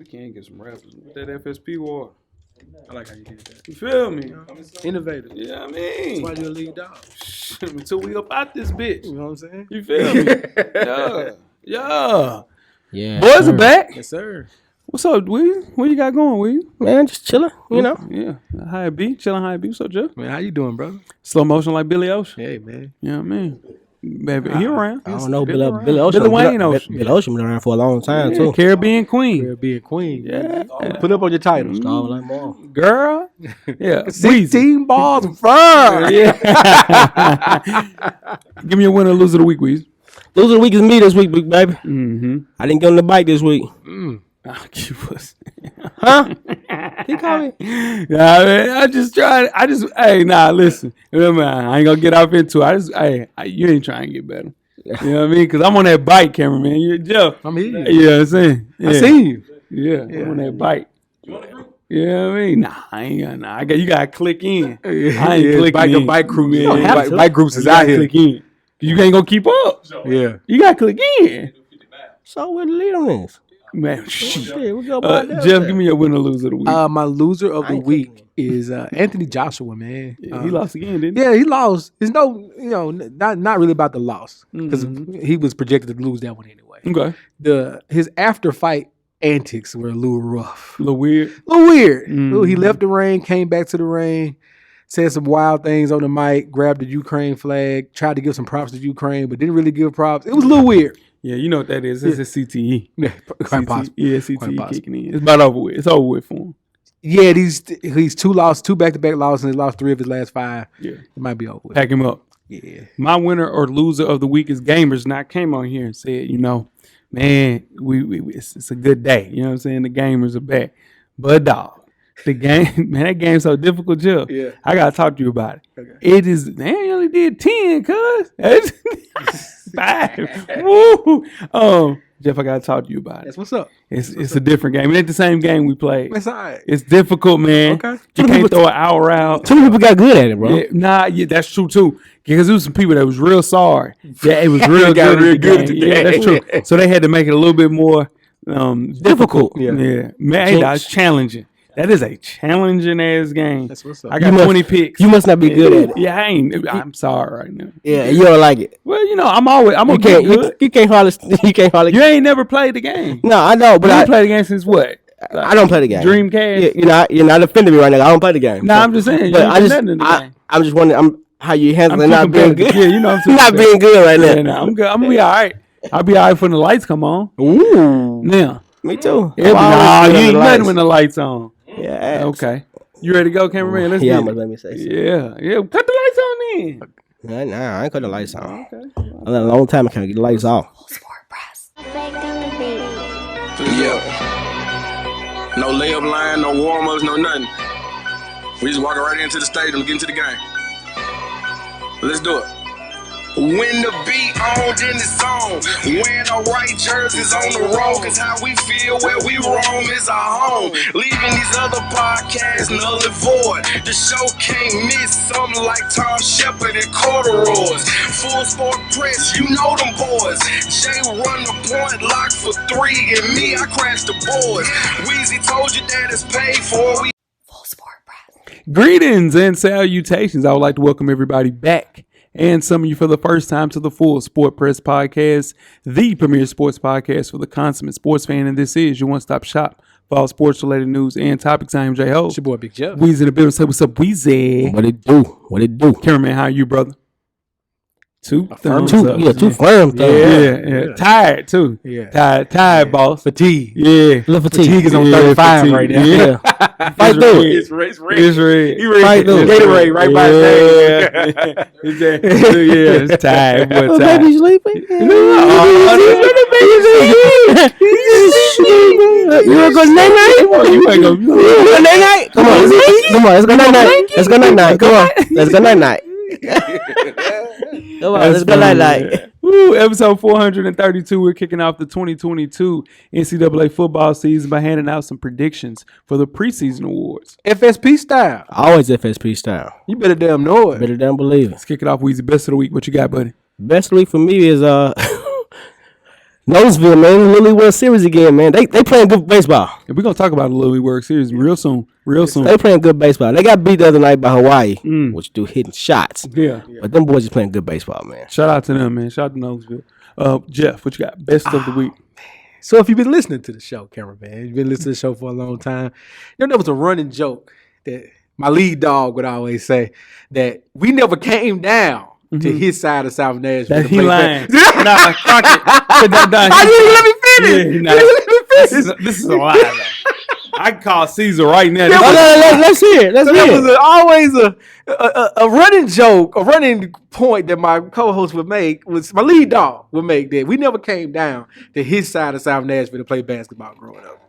can get some rappers with that FSP water. I like how you did that. You feel me? Innovative. Yeah, I mean. That's why you're a lead dog. Until we up out this bitch. You know what I'm saying? You feel me? Yeah. Yeah. Boys are back. Yes, sir. What's up, Weezy? What you got going, Weezy? Man, just chilling, you know. Yeah. High B. Chilling high B. What's up, Jeff? Man, how you doing, brother? Slow motion like Billy Ocean. Hey, man. Yeah, man. Baby, he around. I don't know, Billy Billy Ocean. Wayne Ocean. Billy Ocean been around for a long time, Yeah, too. Caribbean Queen. Caribbean Queen. Yeah. Put up on your titles. All like more. Girl. Yeah. Weezy. 16 balls of fur. Yeah. Give me a winner or loser of the week, Weezy. Loser of the week is me this week, big baby. Mm-hmm. I didn't get on the bike this week. Oh, you pussy. Huh? He called me. Nah, man, I just tried. Hey, nah, listen. Remember, I ain't gonna get off into it. You ain't trying to get better. You know what I mean? Because I'm on that bike, cameraman. You're Jeff. I'm here. You know what I'm saying? Yeah. I seen you. Yeah, I'm on that bike. You know what I mean? Nah, I ain't got. Nah, you gotta click in. I ain't clicking in. Bike groups. Man, You don't have to. Bike groups is You gotta out here. click in. You ain't gonna keep up. Yeah. You gotta click in. So where the lead on this? Man, shoot. Yeah, we go by that. Jeff, give me your winner loser of the week. My loser of I the ain't week is Anthony Joshua, man. Yeah, he lost again, didn't he? Yeah, he lost. It's not really about the loss because he was projected to lose that one anyway. Okay. His after fight antics were a little rough, A little weird. a little weird. Mhm. He left the ring, came back to the ring, said some wild things on the mic, grabbed the Ukraine flag, tried to give some props to Ukraine, but didn't really give props. It was a little weird. Yeah, you know what that is. It's a CTE. Yeah, quite possible. Yeah, Quite CTE possible. kicking in. It's about over with. It's over with for him. Yeah, he's two back-to-back losses, and he lost 3 of his last 5. Yeah. It might be over with. Pack him up. Yeah. My winner or loser of the week is Gamers. Not came on here and said, man, it's a good day. You know what I'm saying? The Gamers are back. But dog, the game, man, that game's so difficult, Jeff. Yeah. I gotta talk to you about it. Okay. It is. Man, you only did 10, cuz. 5. Woo. Jeff, I gotta talk to you about it. That's what's up. It's a different game. It ain't the same game we played. That's all right. It's difficult, man. Okay. You can't throw an hour out. Two people got good at it, bro. Yeah, that's true too. Because there was some people that was real sorry. Yeah, it was real got real good at the today. game. Yeah, that's true. So they had to make it a little bit more difficult. Yeah. Man, that's challenging. That is a challenging ass game. That's what's up. I got 20 picks. You must not be good at it. Yeah, I'm sorry right now. Yeah, you don't like it. Well, I'm gonna get good. You can't hardly. You ain't never played the game. No, I know, but You I ain't played the game since what? I don't play the game. Dreamcast? Yeah, you're not offending me right now. I don't play the game. No, I'm just saying. But You ain't nothing in the game. I'm just wondering how you handling I'm not too being competitive. good. Yeah, I'm too not being good right now. Yeah, nah, I'm good. I'm gonna be all right. I'll be all right when the lights come on. Ooh, Now, me too. yeah, I'm always nah, good you under ain't the nothing lights. when the lights on. Yeah. Okay, you ready to go, cameraman? Let's Yeah, get I'm it. gonna let me say so. Yeah. Cut the lights on then. Nah, I ain't cut the lights on. Okay. A long time I can't get the lights off. Yeah. No layup line, no warm-ups, no nothing. We just walking right into the stadium, get into the game. Let's do it. When the beat on, then it's on. Wearing the right jerseys on the road, cause how we feel where we roam is our home. Leaving these other podcasts null and void. The show can't miss something like Tom Shepard and corduroys. Full sport press, you know them boys. Jay run the point, lock for 3, and me, I crash the boards. Weezy told you that it's paid for. We Greetings and salutations. I would like to welcome everybody back and some of you for the first time to the Full Sport Press Podcast, the premier sports podcast for the consummate sports fan. And this is your one-stop shop for all sports-related news and topics. I am J-Ho. It's your boy, Big Jeff. Weezy in the building. Say what's up, Weezy. What it do? Cameraman, how are you, brother? Two thumbs Two firm thumbs. Yeah. Tired, too. Yeah. Tired, boss. Fatigue. Yeah. Little fatigue. Fatigue is on 35 fatigue. right now. Yeah. Fight through it. It's red. red. He ready. Fight through it. Gatorade right by his name. Yeah, it's tired. Boy, Oh, tired. baby sleeping. You wanna go night night? You ain't gonna. You wanna go night night? Come on, let's go night night. Let's go night night. Come on, let's go night night. Come on, let's go night night. Woo, episode 432. We're kicking off the 2022 NCAA football season by handing out some predictions for the preseason awards. FSP style. Always FSP style. You better damn know it. Better than believe it. Let's kick it off, Weezy. Best of the week. What you got, buddy? Best of the week for me is Noseville, man, the Little League World Series again, man. They playing good baseball. And we're gonna talk about the Little League World Series real soon. They playing good baseball. They got beat the other night by Hawaii, which do hitting shots. Yeah. But them boys just playing good baseball, man. Shout out to them, man. Shout out to Noseville. Jeff, what you got? Best of the week. So if you've been listening to the show, cameraman, you've been listening to the show for a long time, you know there was a running joke that my lead dog would always say that we never came down to his side of South Nashville. That he lying. Nah, Crockett. I didn't let me finish. Yeah, nah. This is a lie, though. I can call Caesar right now. Let's hear it. Let's hear There it. was always a running joke, a running point that my co-host would make, was my lead dog would make, that we never came down to his side of South Nashville to play basketball growing up.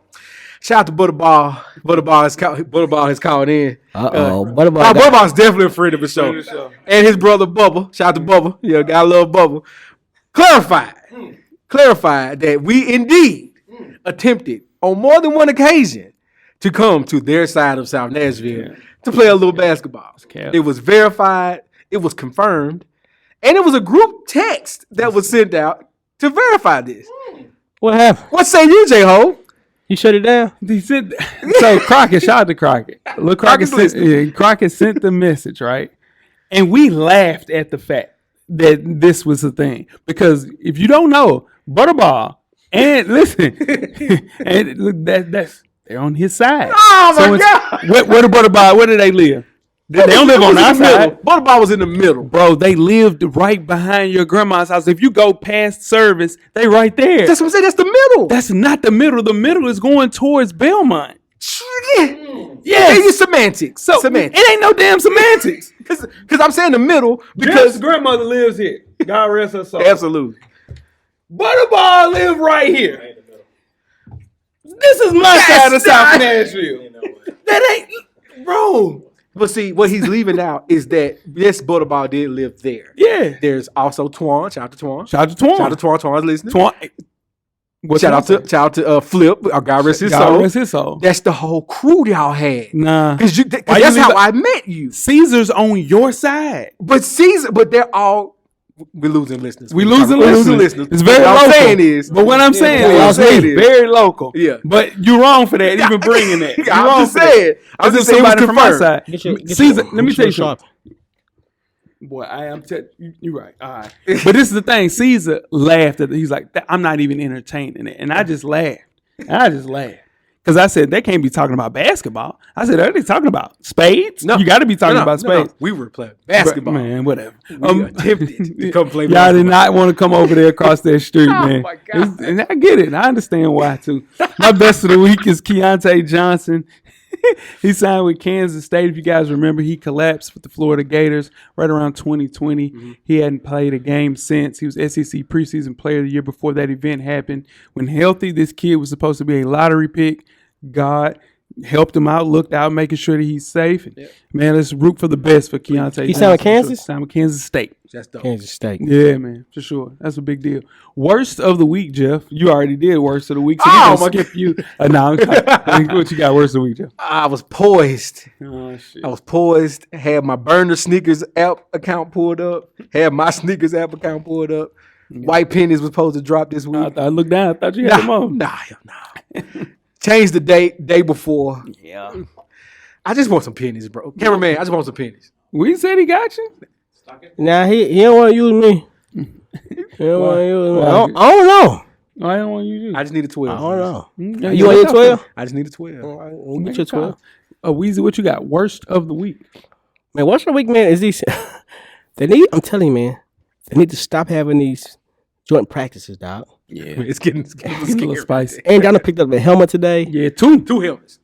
Shout out to Butterball. Butterball has called in. Butterball's definitely a friend of the show. And his brother Bubba. Shout out to Bubba. Yeah, gotta love Bubba. Clarified that we indeed attempted on more than one occasion to come to their side of South Nashville to play a little basketball. It was verified, it was confirmed, and it was a group text that was sent out to verify this. What happened? What say you, J-Ho? You shut it down? He said, so Crockett, shout out to Crockett. Look, Crockett sent the message, right? And we laughed at the fact that this was a thing. Because if you don't know, Butterball, and listen, and look, that's they're on his side. Oh my God! Where the Butterball? Where do they live? They don't live on our side. Butterball was in the middle. Bro, they lived right behind your grandma's house. If you go past service, they right there. That's what I'm saying. That's the middle. That's not the middle. The middle is going towards Belmont. Yes. It's semantics. So semantics. it ain't no damn semantics. Because I'm saying the middle Because because grandmother lives here. God rest her soul. absolutely. Butterball live right here. This is my side of South Nashville. That ain't, bro. But see, what he's leaving out is that yes, Butterball did live there. Yeah. There's also Twan. Shout out to Twan. Shout out to Twan. Shout out to Twan. Twan's listening. Twan. Shout out to Flip. God rest his soul. God rest his soul. That's the whole crew y'all had. Nah. Because that's how I met you. Caesar's on your side. But they're all. We're losing listeners. We losing listeners. It's very what local. I'm saying is, but what I'm saying is very local. Yeah. But you're wrong for that, even bringing that. You're I'm wrong just for saying. that. I'm just saying saying somebody from my side. Caesar, let me tell you something. Boy, I am. You're right. All right. But this is the thing. Caesar laughed at it. He's like, I'm not even entertaining it. And I just laughed. Because I said, they can't be talking about basketball. I said, are they talking about spades? No. You got to be talking about spades. No. We were playing basketball. Man, whatever. We attempted to come play y'all basketball. did not want to come over there across that street, man. My God. And I get it. I understand why, too. My best of the week is Keontae Johnson. He signed with Kansas State. If you guys remember, he collapsed with the Florida Gators right around 2020. Mm-hmm. He hadn't played a game since. He was SEC preseason player of the year before that event happened. When healthy, this kid was supposed to be a lottery pick. God helped him out, looked out, making sure that he's safe. Yep. Man, let's root for the best for Keontae. He signed with Kansas? Signed with Kansas State. That's dope. Kansas State. Yeah, man, for sure. That's a big deal. Worst of the week, Jeff. You already did worst of the week, so we're going to skip you. No, what you got worst of the week, Jeff? I was poised. Oh, shit. I was poised. Had my Burner Sneakers app account pulled up. Had my Sneakers app account pulled up. Yeah. White pennies was supposed to drop this week. I looked down. I thought you had them on. Nah. Changed the day before. Yeah. I just want some pennies, bro. Cameraman, I just want some pennies. We said he got you. Nah, he don't want to use me. He don't want to use me. I don't know. I don't want to use you. I just need a 12. I don't know. Mm-hmm. You want your 12? I just need a 12. We'll get your 12. Weezy, what you got? Worst of the week. Man, worst of the week, man, is these. I'm telling you, man, they need to stop having these joint practices, dog. Yeah, it's getting a little spicy. And Donna picked up a helmet today. Yeah, two helmets.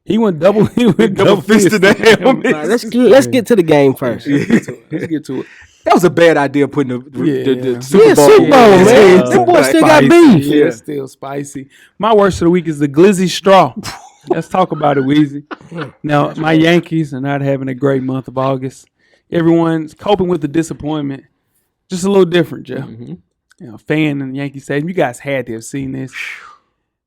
He went double fisted the helmet. Let's get to the game first. Let's get to it. That was a bad idea putting the Super Bowl, man. Them boys still got beef. Yeah, it's still spicy. My worst of the week is the glizzy straw. Let's talk about it, Weezy. Now, my Yankees are not having a great month of August. Everyone's coping with the disappointment. Just a little different, Jeff. Mm-hmm. Fan in the Yankee Stadium. You guys had to have seen this.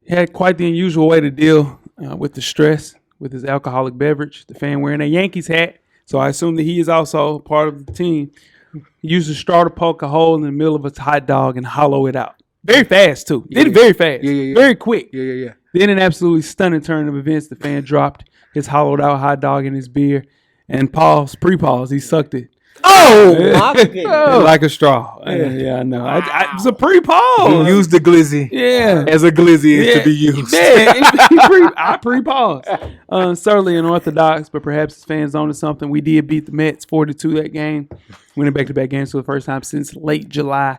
He had quite the unusual way to deal with the stress with his alcoholic beverage. The fan wearing a Yankees hat, so I assume that he is also part of the team. He used a straw to poke a hole in the middle of a hot dog and hollow it out. Very fast, too. Did it very fast. Yeah. Very quick. Yeah. Then an absolutely stunning turn of events. The fan dropped his hollowed out hot dog in his beer. And pre-pause, he sucked it. Like a straw. Yeah, I know. It's a pre-pause. He used the glizzy. Yeah. As a glizzy is to be used. Yeah, I pre-pause. Certainly unorthodox, but perhaps his fans onto something. We did beat the Mets 4-2 that game. Winning back-to-back games for the first time since late July.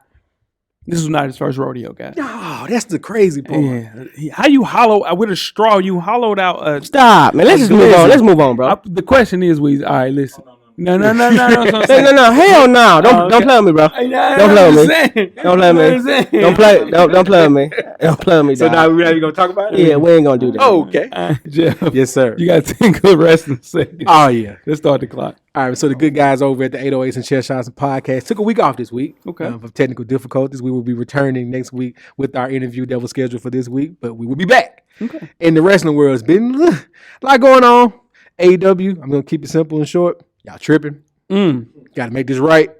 This was not his first rodeo, guys. Oh, that's the crazy part. Yeah. How you hollow with a straw? You hollowed out. Stop, man. Let's just move on. Let's move on, bro. The question is, Weezy. All right, listen. No. No. Hell no. Don't play with me, bro. Don't play with me. Don't play with me. Don't play with me. Don't play with me. So now we're not even gonna talk about it? Yeah, we ain't gonna do that. Oh, okay. Jeff. Yes, sir. You got 10 good wrestling seconds. Oh, yeah. Let's start the clock. All right, so the good guys over at the 808s and Chair Shots podcast took a week off this week. Okay. For technical difficulties. We will be returning next week with our interview that was scheduled for this week, but we will be back. Okay. In the wrestling world, it's been a lot going on. AEW, I'm going to keep it simple and short. Y'all tripping. Got to make this right.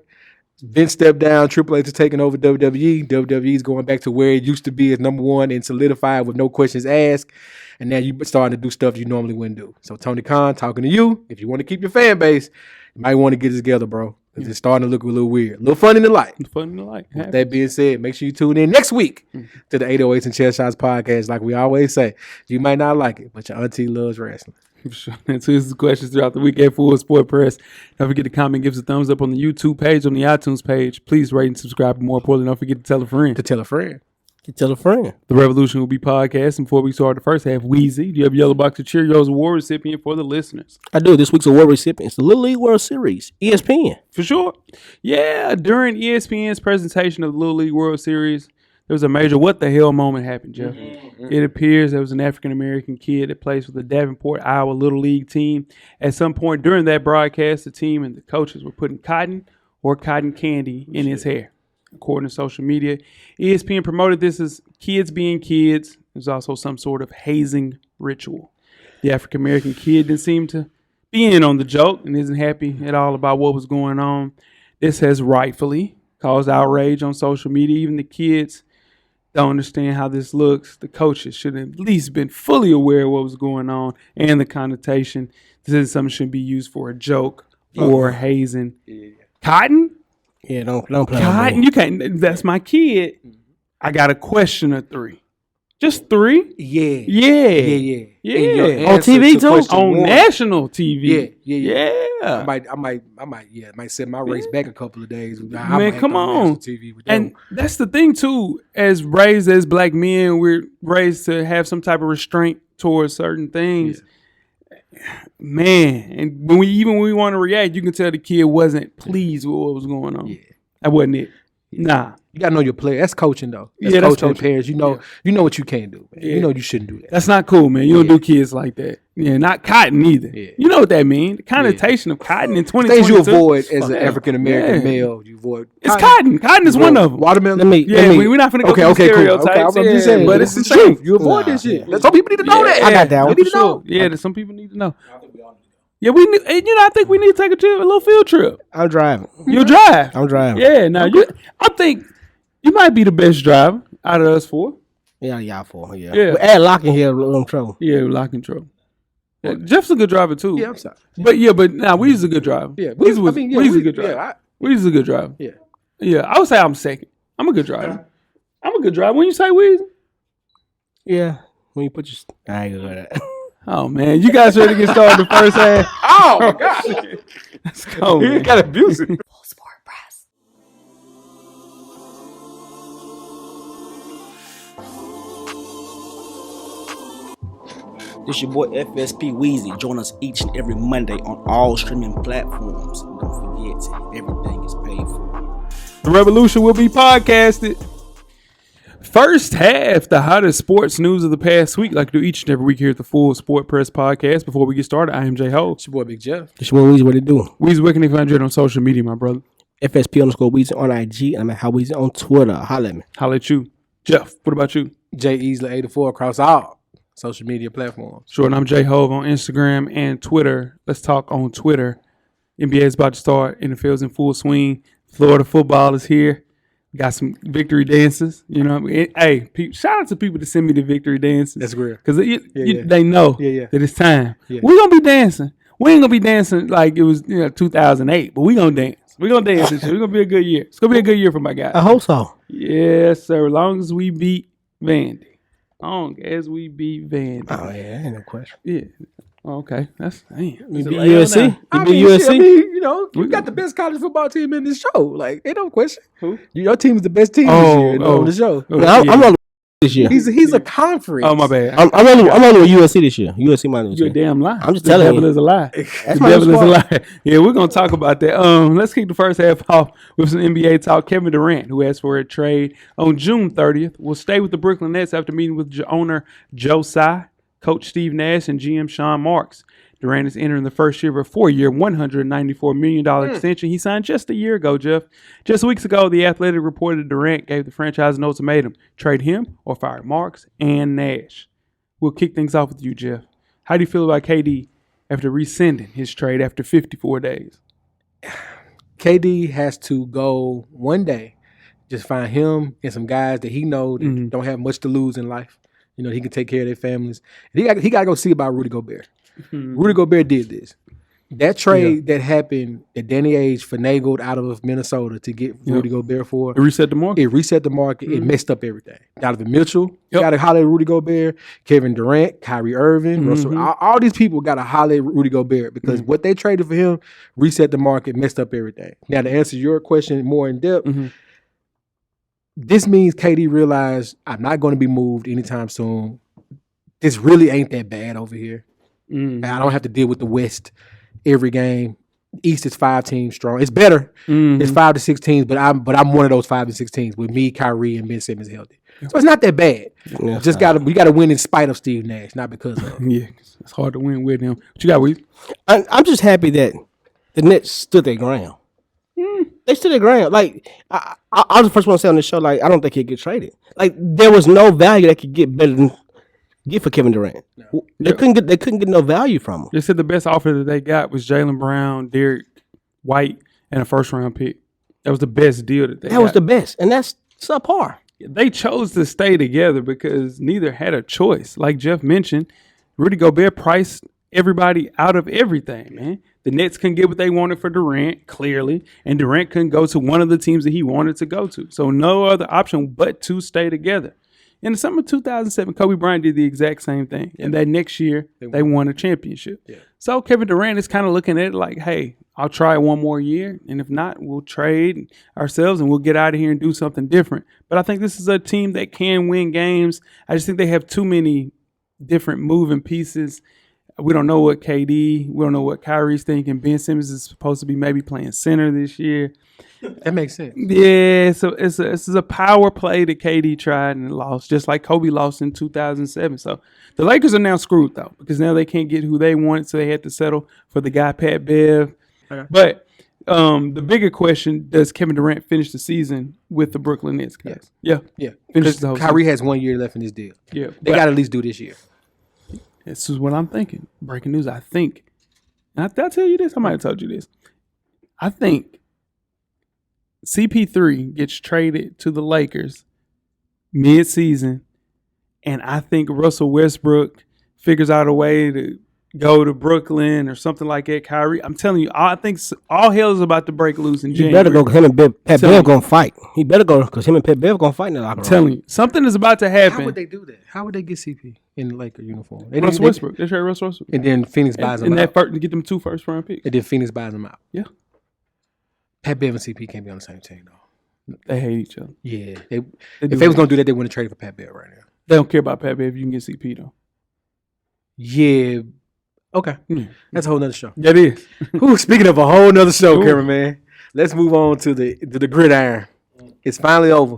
Vince stepped down. Triple H is taking over WWE. WWE is going back to where it used to be as number one and solidified with no questions asked. And now you're starting to do stuff you normally wouldn't do. So Tony Khan, talking to you. If you want to keep your fan base, you might want to get it together, bro. Because it's starting to look a little weird. A little fun in the light. With that being said, make sure you tune in next week to the 808s and Chair Shots podcast. Like we always say, you might not like it, but your auntie loves wrestling. Sure. Answer his questions throughout the week at Full Sport Press. Don't forget to comment, give us a thumbs up on the YouTube page, on the iTunes page. Please rate and subscribe. More importantly, don't forget to tell a friend. To tell a friend. Tell a friend. The Revolution will be podcasting before we start the first half. Weezy, do you have a yellow box of Cheerios award recipient for the listeners? I do. This week's award recipient is the Little League World Series, ESPN. For sure. Yeah, during ESPN's presentation of the Little League World Series, there was a major what the hell moment happened, Jeff. It appears there was an African-American kid that plays for the Davenport, Iowa Little League team. At some point during that broadcast, the team and the coaches were putting cotton or cotton candy in his hair. According to social media, ESPN promoted this as kids being kids. There's also some sort of hazing ritual. The African-American kid didn't seem to be in on the joke and isn't happy at all about what was going on. This has rightfully caused outrage on social media. Even the kids don't understand how this looks. The coaches should have at least been fully aware of what was going on and the connotation. This is something that should be used for a joke or hazing. Cotton? Yeah, don't play Cotton? with You can't. That's my kid. I got a question or 3. Just 3? Yeah. Yeah. On TV too? On national TV. Yeah. Yeah. I might set my race back a couple of days. Man, come on. TV with And that's the thing too. As raised as black men, we're raised to have some type of restraint towards certain things. Man, and when we want to react, you can tell the kid wasn't pleased with what was going on. Yeah. That wasn't it. Nah. You gotta know your player. That's coaching though. That's That's coaching. coaching. Parents, you know what you can't do. Man. Yeah. You know you shouldn't do that. That's not cool, man. You don't do kids like that. Yeah, not cotton either. Yeah. You know what that means. The connotation of cotton in 2022. Things you avoid as an African American male, you avoid. It's cotton. Cotton is one of them. Watermelon. We're not going to go through stereotypes. I'm just saying, but it's it's the truth. You avoid this shit. Some people need to know that. I got that one. They need to know. Yeah, that some people need to know. Yeah, we need, and I think we need to take a little field trip. I'm driving. You drive. I'm driving. Yeah, now I think you might be the best driver out of us 4. Yeah, y'all for. Yeah. Yeah. Add Lock in here, a little trouble. Yeah, we're lock and trouble. Yeah, Jeff's a good driver too. Yeah, I'm sorry. But now Weezy's a good driver. Yeah, Weezy's a good driver. Yeah, Weezy's a good driver. Yeah. Yeah, I would say I'm second. I'm a good driver. I'm a good driver. When you say Weezy? Yeah. When you put your... I ain't gonna do that. Oh, man. You guys ready to get started the first half? Oh, my God. Let's go, You man. got abusive. Full Sport Press. This your boy FSP Weezy. Join us each and every Monday on all streaming platforms. And don't forget, everything is paid for. The Revolution will be podcasted. First half, the hottest sports news of the past week, like we do each and every week here at the Full Sport Press Podcast. Before we get started, I am J Ho. It's your boy Big Jeff. It's your boy Weezy, what it do? Weezy, where can they find you on social media, my brother? FSP_Weezy on IG, and I'm at How Weezy on Twitter. Holla at me. Holla at you. Jeff, what about you? J Easley 84 across all social media platforms. Sure, and I'm J Hove on Instagram and Twitter. Let's talk on Twitter. NBA is about to start. NFL's in full swing. Florida football is here. Got some victory dances. You know what I mean? Hey, shout out to people that send me the victory dances. That's real. Because they know that it's time. Yeah. We're going to be dancing. We ain't going to be dancing like it was 2008, but we going to dance. We're going to dance this year. It's going to be a good year. It's going to be a good year for my guys. I hope so. Yes, sir. As long as we beat Vandy. Long as we beat Vandy. Oh, yeah, that ain't no question. Yeah. Okay. That's damn. You beat USC? You beat USC? You got the best college football team in this show. Like, ain't no question. Who? Your team is the best team this year on the show. I'm rolling this year. He's a conference. Oh, my bad. I'm only with USC this year. USC minus. You're a damn lie. I'm just The telling devil you. is a lie. That's The my devil is a squad. lie. Yeah, we're gonna talk about that. Let's kick the first half off with some NBA talk. Kevin Durant, who asked for a trade on June 30th, will stay with the Brooklyn Nets after meeting with owner Joe Tsai, coach Steve Nash, and GM Sean Marks. Durant is entering the first year of a 4-year, $194 million extension he signed just a year ago, Jeff. Just weeks ago, The Athletic reported Durant gave the franchise an ultimatum: trade him or fire Marks and Nash. We'll kick things off with you, Jeff. How do you feel about KD after rescinding his trade after 54 days? KD has to go one day, just find him and some guys that he knows that don't have much to lose in life. You know, he can take care of their families. And he got to go see about Rudy Gobert. Rudy Gobert did this. That trade that happened, that Danny Ainge finagled out of Minnesota to get Rudy Gobert for. It reset the market. It reset the market. It messed up everything. Donovan Mitchell got to holler at Rudy Gobert. Kevin Durant, Kyrie Irving, Russell. All these people got to holler at Rudy Gobert because what they traded for him reset the market, messed up everything. Now, to answer your question more in depth, this means KD realized I'm not going to be moved anytime soon. This really ain't that bad over here. I don't have to deal with the West every game. East is 5 teams strong. It's better. It's 5 to 6 teams, but I'm one of those 5 to 6 teams with me, Kyrie, and Ben Simmons healthy. So it's not that bad. Yeah, we got to win in spite of Steve Nash, not because of. Yeah, it's hard to win with him. What you got, Weezy? I'm just happy that the Nets stood their ground. They stood their ground. Like I was the first one to say on this show, like I don't think he'd get traded. Like there was no value they could get better than get for Kevin Durant. No. They couldn't get no value from him. They said the best offer that they got was Jaylen Brown, Derek White, and a first-round pick. That was the best deal that they got. That was the best, and that's subpar. They chose to stay together because neither had a choice. Like Jeff mentioned, Rudy Gobert priced everybody out of everything, man. The Nets couldn't get what they wanted for Durant, clearly, and Durant couldn't go to one of the teams that he wanted to go to. So no other option but to stay together. In the summer of 2007, Kobe Bryant did the exact same thing. And that next year, they won a championship. Yeah. So Kevin Durant is kind of looking at it like, hey, I'll try one more year. And if not, we'll trade ourselves and we'll get out of here and do something different. But I think this is a team that can win games. I just think they have too many different moving pieces. We don't know what KD, we don't know what Kyrie's thinking. Ben Simmons is supposed to be maybe playing center this year. That makes sense. Yeah, so it's a power play that KD tried and lost, just like Kobe lost in 2007. So the Lakers are now screwed, though, because now they can't get who they wanted, so they had to settle for the guy, Pat Bev. Okay. But the bigger question, does Kevin Durant finish the season with the Brooklyn Nets? Yes. Yeah. Because Kyrie has 1 year left in his deal. Yeah. They got to at least do this year. This is what I'm thinking. Breaking news, I think. And I'll tell you this. I might have told you this. I think CP3 gets traded to the Lakers mid-season, and I think Russell Westbrook figures out a way to go to Brooklyn or something like that. Kyrie, I'm telling you, I think all hell is about to break loose in January. He better go because him and Pat Bev going to fight. He better go because him and Pat Bev going to fight in the locker room. I'm telling you, something is about to happen. How would they do that? How would they get CP in the Laker uniform? Russell Westbrook. They trade Russell Westbrook. And then Phoenix buys him out. And get them 2 first-round picks. And then Phoenix buys them out. Yeah. Pat Bev and CP can't be on the same team, though. They hate each other. Yeah. If they was going to do that, they wouldn't trade for Pat Bev right now. They don't care about Pat Bev if you can get CP, though. Yeah. Okay. That's a whole nother show. That is. Speaking of a whole nother show, cameraman, let's move on to the gridiron. It's finally over.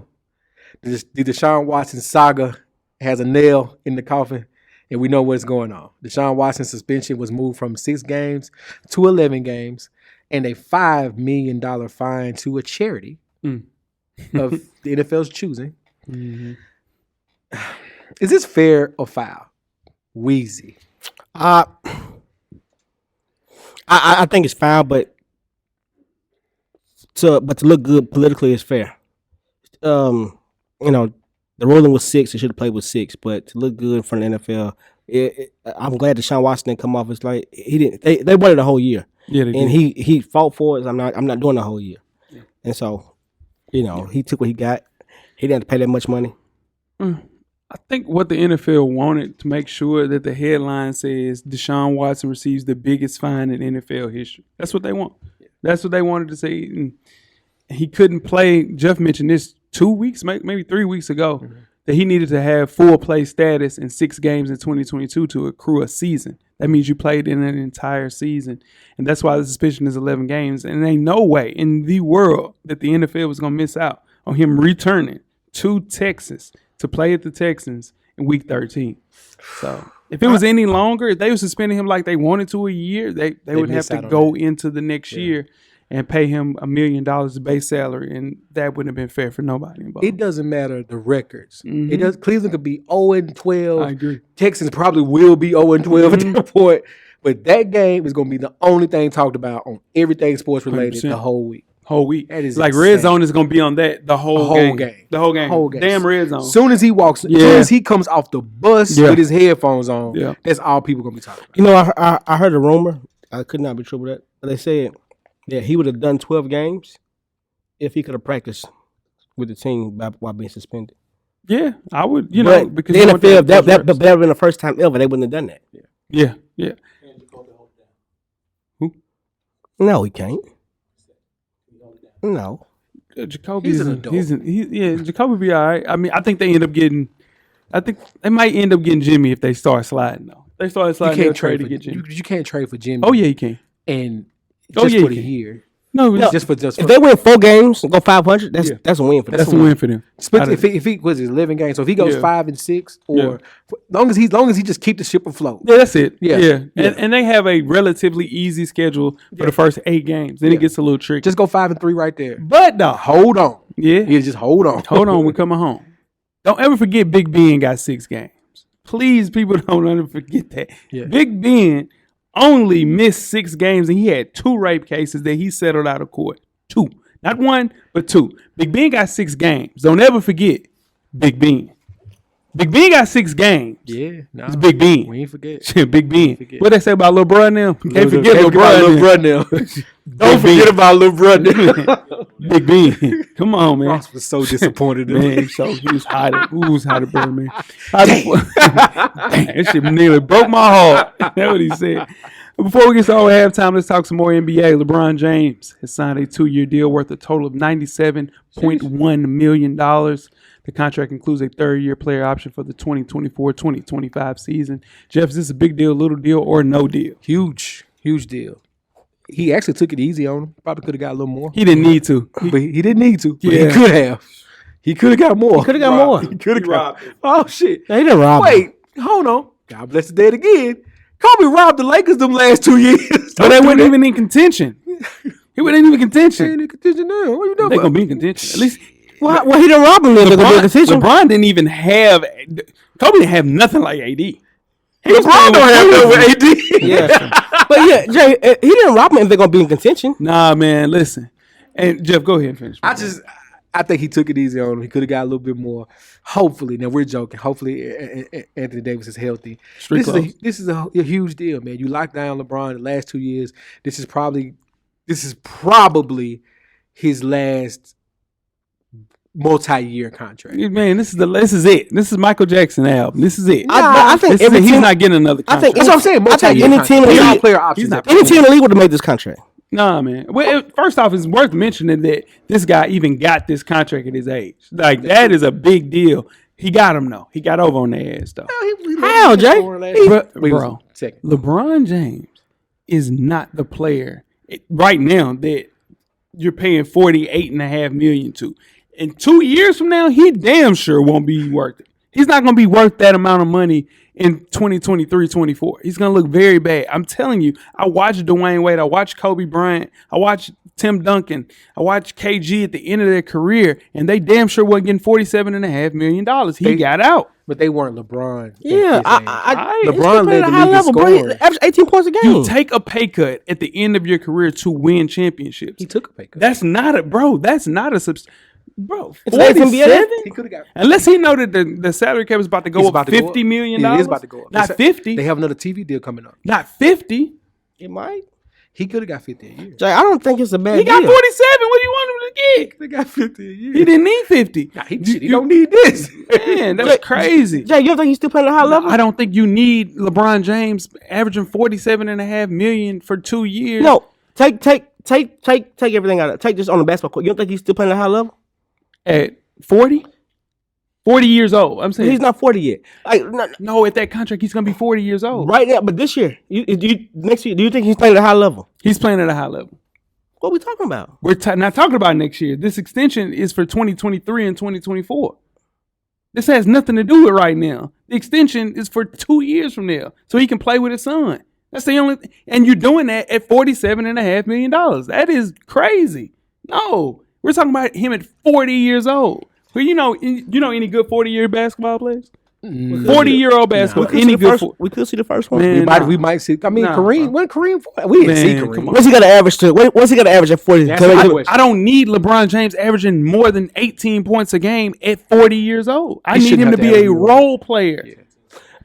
The Deshaun Watson saga has a nail in the coffin, and we know what's going on. Deshaun Watson's suspension was moved from 6 games to 11 games, and a $5 million fine to a charity of the NFL's choosing. Mm-hmm. Is this fair or foul? Weezy. I think it's foul, but to look good politically is fair. the ruling was 6. He should have played with 6, but to look good in front of the NFL, I'm glad Deshaun Watson didn't come off. It's like he didn't. They waited a whole year, and he fought for it. I'm not doing the whole year, and so he took what he got. He didn't have to pay that much money. I think what the NFL wanted to make sure that the headline says Deshaun Watson receives the biggest fine in NFL history. That's what they want. That's what they wanted to say. And he couldn't play. Jeff mentioned this 2 weeks, maybe 3 weeks ago, that he needed to have full play status in 6 games in 2022 to accrue a season. That means you played in an entire season. And that's why the suspension is 11 games. And there ain't no way in the world that the NFL was going to miss out on him returning to Texas to play at the Texans in week 13. So if it was any longer, if they were suspending him like they wanted to a year, they would have to go into the next year and pay him $1 million base salary, and that wouldn't have been fair for nobody involved. It doesn't matter the records. It does. Cleveland could be 0-12. I agree. Texans probably will be 0-12 at that point. But that game is going to be the only thing talked about on everything sports related 100%. the whole week. Whole week. That is like insane. Red Zone is going to be on that the whole game. The whole game. Whole game. Damn Red Zone. Soon as he walks, soon as he comes off the bus with his headphones on, that's all people going to be talking about. I heard a rumor. I could not be true with that. But they said that he would have done 12 games if he could have practiced with the team while being suspended. Yeah, I would, but because the NFL, that would have been the first time ever they wouldn't have done that. Yeah. Who? No, he can't. No. Jacoby He's an adult. Jacoby be all right. I mean, I think they might end up getting Jimmy if they start sliding, though. They start sliding, You can't trade to get Jimmy. You can't trade for Jimmy. Oh, yeah, you can. And just for the year. No, Just for if they win 4 games and go 500, that's a win for them. that's a win for them. If he was his 11 games, so if he goes 5-6, or long as he just keep the ship afloat. Yeah, that's it. Yeah. And they have a relatively easy schedule for the first 8 games. Then it gets a little tricky. Just go 5-3 right there. But no, Hold on. yeah, Just hold on. hold on, we're coming home. Don't ever forget Big Ben got 6 games. Please, people don't ever forget that. Yeah. Big Ben only missed 6 games, and he had 2 rape cases that he settled out of court. 2. Not 1, but 2. Big Ben got 6 games. Don't ever forget Big Ben. Big Ben got 6 games. Yeah. Nah, It's Big Ben. We ain't forget. Big Ben. forget. What they say about LeBron now? Can't forget Can't forget LeBron. now. Don't Don't forget about LeBron now. Big Ben. Come on, man. Ross was so disappointed in Man, so he was hot. Who was hot at Birdman? Dang, that shit nearly broke my heart. That's what he said. Before we get started with halftime, let's talk some more NBA. LeBron James has signed a 2-year deal worth a total of $97.1 million. The contract includes a 3rd-year player option for the 2024-2025 season. Jeff, is this a big deal, little deal, or no deal? Huge deal. He actually took it easy on him. Probably could have got a little more. He didn't need to. But he didn't need to. But Yeah. he could have. He could have got more. Could have got more. He could have got. Oh shit! He didn't rob him. Wait, hold on. God bless the dead again. Kobe robbed the Lakers them last 2 years. But they weren't even in contention. He wasn't even in They contention. ain't in contention now. What you doing? They're going to be in contention. At least Well, he didn't rob him. Then LeBron didn't even have – Kobe didn't have nothing like AD. LeBron don't have that with AD. Yeah, but yeah, Jay, he didn't rob him if they're gonna be in contention. Nah, man, listen. And Jeff, go ahead and finish. I think he took it easy on him. He could have got a little bit more. Hopefully, now we're joking. Hopefully, Anthony Davis is healthy. This is a huge deal, man. You locked down LeBron the last 2 years. This is probably his last multi-year contract. Man, this is it. This is Michael Jackson album. This is it. I think This is it. He's not getting another I contract. think That's what I'm saying. I think Multi-year any contract. team in the He's not league, player options. any team in the league would have made this contract. Nah, man. Well, first off, it's worth mentioning that this guy even got this contract at his age. Like, that is a big deal. He got him, though. He got over on their ass, though. How, Jay? Bro, LeBron James is not the player right now that you're paying $48.5 million to. In 2 years from now, he damn sure won't be worth it. He's not going to be worth that amount of money in 2023-24. He's going to look very bad. I'm telling you, I watched Dwayne Wade. I watched Kobe Bryant. I watched Tim Duncan. I watched KG at the end of their career, and they damn sure wasn't getting $47.5 million. He got out. But they weren't LeBron. Yeah, LeBron led the league in scoring. Average 18 points a game. You take a pay cut at the end of your career to win championships. He took a pay cut. That's not a Bro, today's NBA? 47? He could have got. Unless he know that the salary cap is about to go It's up about to go $50 up. million. Yeah, it is about to go up. Not 50. They have another TV deal coming up. Not 50. It might. He could have got 50 a year. Jay, I don't think it's a bad He got deal. 47. What do you want him to get? They got 50 a year. He didn't need 50. Nah, he don't need this. Man, that's crazy. Jay, you don't think he's still playing at a high level? I don't think you need LeBron James averaging $47.5 million for 2 years. No. Take everything out of it. Take this on the basketball court. You don't think he's still playing at a high level? At 40? 40 years old. I'm saying He's not 40 yet. no, at that contract, he's going to be 40 years old. Right now, but this year, next year, do you think he's playing at a high level? He's playing at a high level. What are we talking about? We're not talking about next year. This extension is for 2023 and 2024. This has nothing to do with right now. The extension is for 2 years from now, so he can play with his son. That's the only, and you're doing that at $47.5 million. That is crazy. No, we're talking about him at 40 years old. Well, you know any good 40-year basketball players? 40-year-old basketball. Any good? We could see the first one. Man, We might see. I mean, Nah, Kareem. When Kareem? We didn't see Man, Kareem. come on. What's he gonna average to? What's he gonna average at 40? That's to make my it- question. I don't need LeBron James averaging more than 18 points a game at 40 years old. I He need shouldn't him to have to be a average more. role player.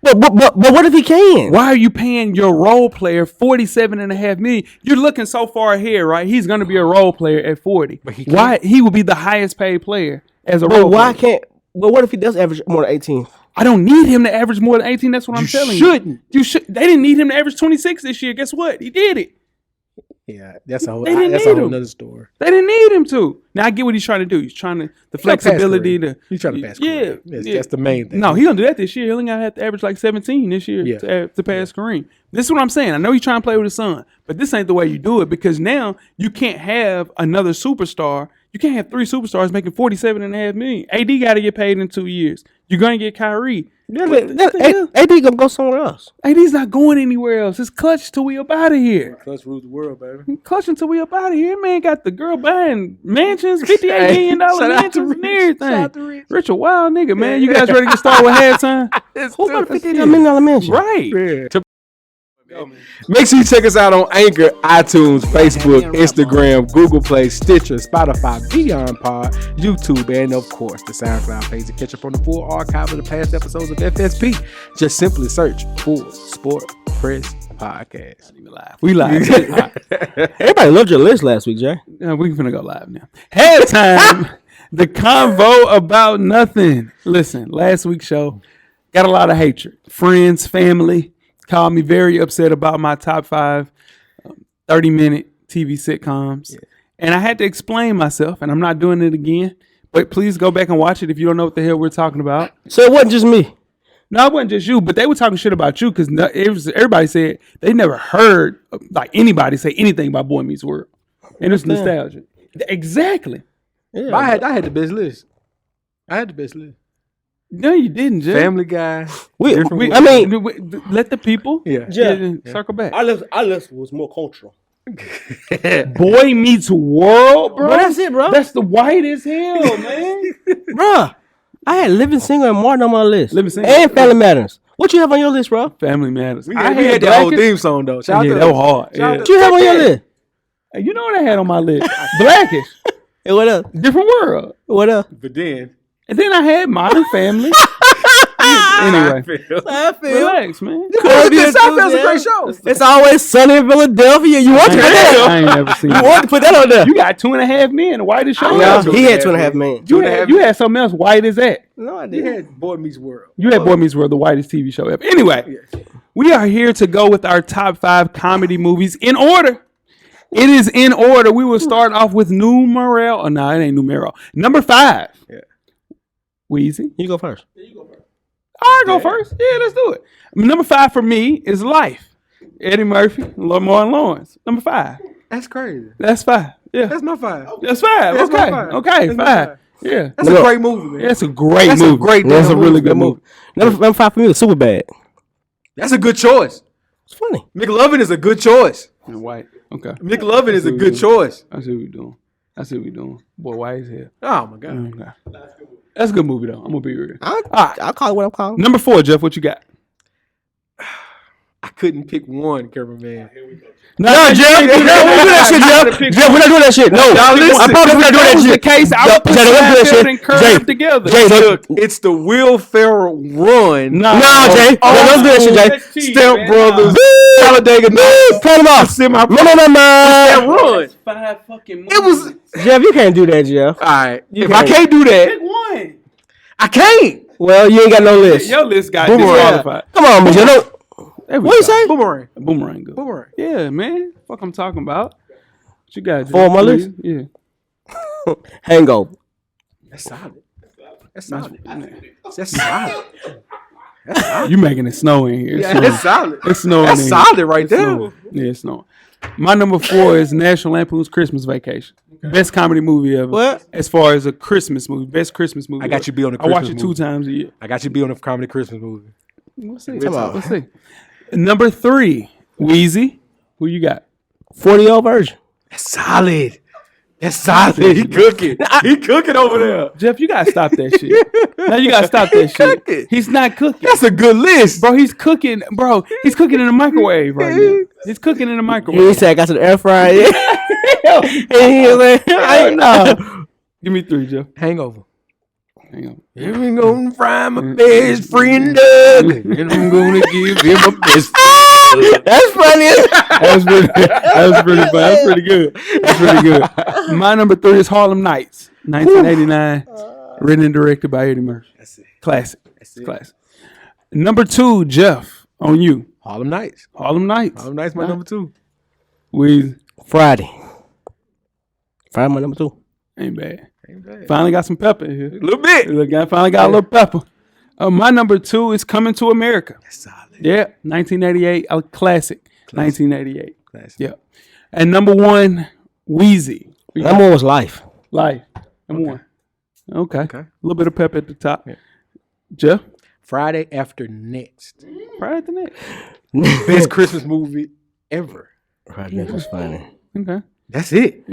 But what if he can? Why are you paying your role player $47.5 million? You're looking so far ahead, right? He's going to be a role player at 40. But he Why he will be the highest paid player as a But role why player? can't? But what if he does average more than 18? I don't need him to average more than 18. That's what I'm telling shouldn't. you. You should. They didn't need him to average 26 this year. Guess what? He did it. Yeah, that's a whole. They didn't That's need a whole him. nother story. They didn't need him to. Now I get what he's trying to do. He's trying to the flexibility to. He's trying to pass. Yeah, Kareem. That's the main thing. No, he gonna do that this year. He only gonna have to average like 17 this year Yeah. to pass Kareem. This is what I'm saying. I know he's trying to play with his son, but this ain't the way you do it because now you can't have another superstar. You can't have 3 superstars making $47.5 million. AD got to get paid in 2 years. You're gonna get Kyrie. AD gonna go somewhere else. AD's not going anywhere else. It's clutch till we up out of here. Clutch rules the world, baby. Clutch until we up out of here. Man got the girl buying mansions, $58 million Shout out to mansions and Rich. everything. Shout out to Rich. Rich a wild nigga, man. You guys ready to get started with halftime? Who got a $58 million mansion? Right. Make sure you check us out on Anchor, iTunes, Facebook, Instagram, Google Play, Stitcher, Spotify, Beyond Pod, YouTube, and of course the SoundCloud page to catch up on the full archive of the past episodes of FSP. Just simply search for Sport Press Podcast. We live. Everybody loved your list last week, Jay. Yeah, we finna go live now. Halftime. The convo about nothing. Listen, last week's show got a lot of hatred. Friends, family called me very upset about my top 5 30-minute TV sitcoms. Yeah. And I had to explain myself, and I'm not doing it again. But please go back and watch it if you don't know what the hell we're talking about. So it wasn't just me. No, it wasn't just you, but they were talking shit about you because everybody said they never heard like anybody say anything about Boy Meets World. And it's nostalgia. Exactly. Yeah, I had the best list. No, you didn't, Jay. Family Guy. Let the people circle back. Our list was more cultural. Boy Meets World, bro. That's it, bro. That's the white as hell, man. Bruh, I had Living Single and Martin on my list. Living Single. And Family Matters. What you have on your list, bro? Family Matters. We had that whole theme song, though. That was hard. Yeah. What you have on your list? Hey, you know what I had on my list? Blackish. Hey, what up? Different World. What up? But then. And then I had Modern Family. Anyway. Relax, man. Seinfeld's a great show. It's always sunny in Philadelphia. You want to put that I ain't never seen You that. want to put that on there. You got 2.5 Men, the whitest show. Yeah, ever. he had 2.5 men. You had something else white as that. No, I You didn't. had Boy Meets World. You had Boy Meets World, the whitest TV show ever. Anyway, we are here to go with our top 5 comedy movies in order. It is in order. We will start off with numero. Oh, no, it ain't numero. Number 5. Yeah. Weezy. You go first. I'll go first. Yeah, let's do it. Number 5 for me is Life. Eddie Murphy, Martin Lawrence. Number 5. That's crazy. That's 5. Yeah. That's my 5. That's 5. That's Okay. my 5. Okay, That's my 5. 5. Yeah. That's a great movie, man. That's a great That's a movie. great That's a damn really movie. good movie. Number 5 for me was Superbad. That's a good choice. It's funny. McLovin is a good choice. And white. Okay. McLovin is a good choice. I see what we're doing. Boy, white as hell. Oh, my God. Okay. That's a good movie, though. I'm going to be real. I'll call it what I'm calling. Number 4, Jeff, what you got? couldn't pick one cameraman. No, Jeff. We're not doing that shit, Jeff. Jeff, we're not doing that shit. No, I promise we're not doing that shit. The case, I would put Seinfeld and Curb together. Jay, Look, it's the Will Ferrell run. No, Jay. Don't do that shit, Jay. Stamp Brothers. Talladega Nights. Turn them off. That run. 5 fucking movies. It was. Jeff, you can't do that, Jeff. All right. If can't. I can't do that, Pick one. I can't. Well, you ain't got no list. Your list got Boomerang. disqualified. Come on, man. What you say? Boomerang. Boomerang good. Boomerang. Yeah, man. Fuck I'm talking about. What you got? Four on my list? Yeah. Hangover. That's solid. That's solid. That's solid. You making it snow in here. Yeah, that's solid. It's snowing That's in solid right It's there. snowing. Yeah, it's snowing. My number 4 is National Lampoon's Christmas Vacation. Best comedy movie ever. What? As far as a Christmas movie. Best Christmas movie I got ever. you be on the I watch Christmas it 2 movie. times a year. I got you be on a comedy Christmas movie. Let's see. Come on. Let's see. Number 3, Weezy. Who you got? 40-year-old version. That's solid. That's solid. He cooking. He cooking over there. Jeff, you gotta stop that shit. Now you gotta stop that shit. cooking. He's not cooking. That's a good list. Bro, he's cooking. Bro, he's cooking in the microwave right now. He's cooking in the He microwave. said I got to the air fryer. And he was like, I know. Give me 3, Jeff. Hangover. Hang on. I'm gonna fry my best friend Doug, and I'm gonna give him a best. That's funny. That was pretty fun. That's pretty good. That's pretty good. My number 3 is Harlem Nights, 1989, written and directed by Eddie Murphy. That's it. Classic. Classic. Number 2, Jeff, on you. Harlem Nights. Harlem Nights. Harlem Nights, my number 2. We Friday, my number 2. ain't bad. Ain't bad. Finally got some pepper in here. A little bit. Look, I finally got a little pepper. My number 2 is Coming to America. That's solid. Yeah, 1988, a classic. 1988. Classic. Yeah. And number 1, Weezy. Number 1 was Life. Life. Number 1. Okay. Okay. A little bit of pepper at the top. Yeah. Jeff? Friday After Next. Right at the next. Best Christmas movie ever. Friday next was funny. Okay. That's it.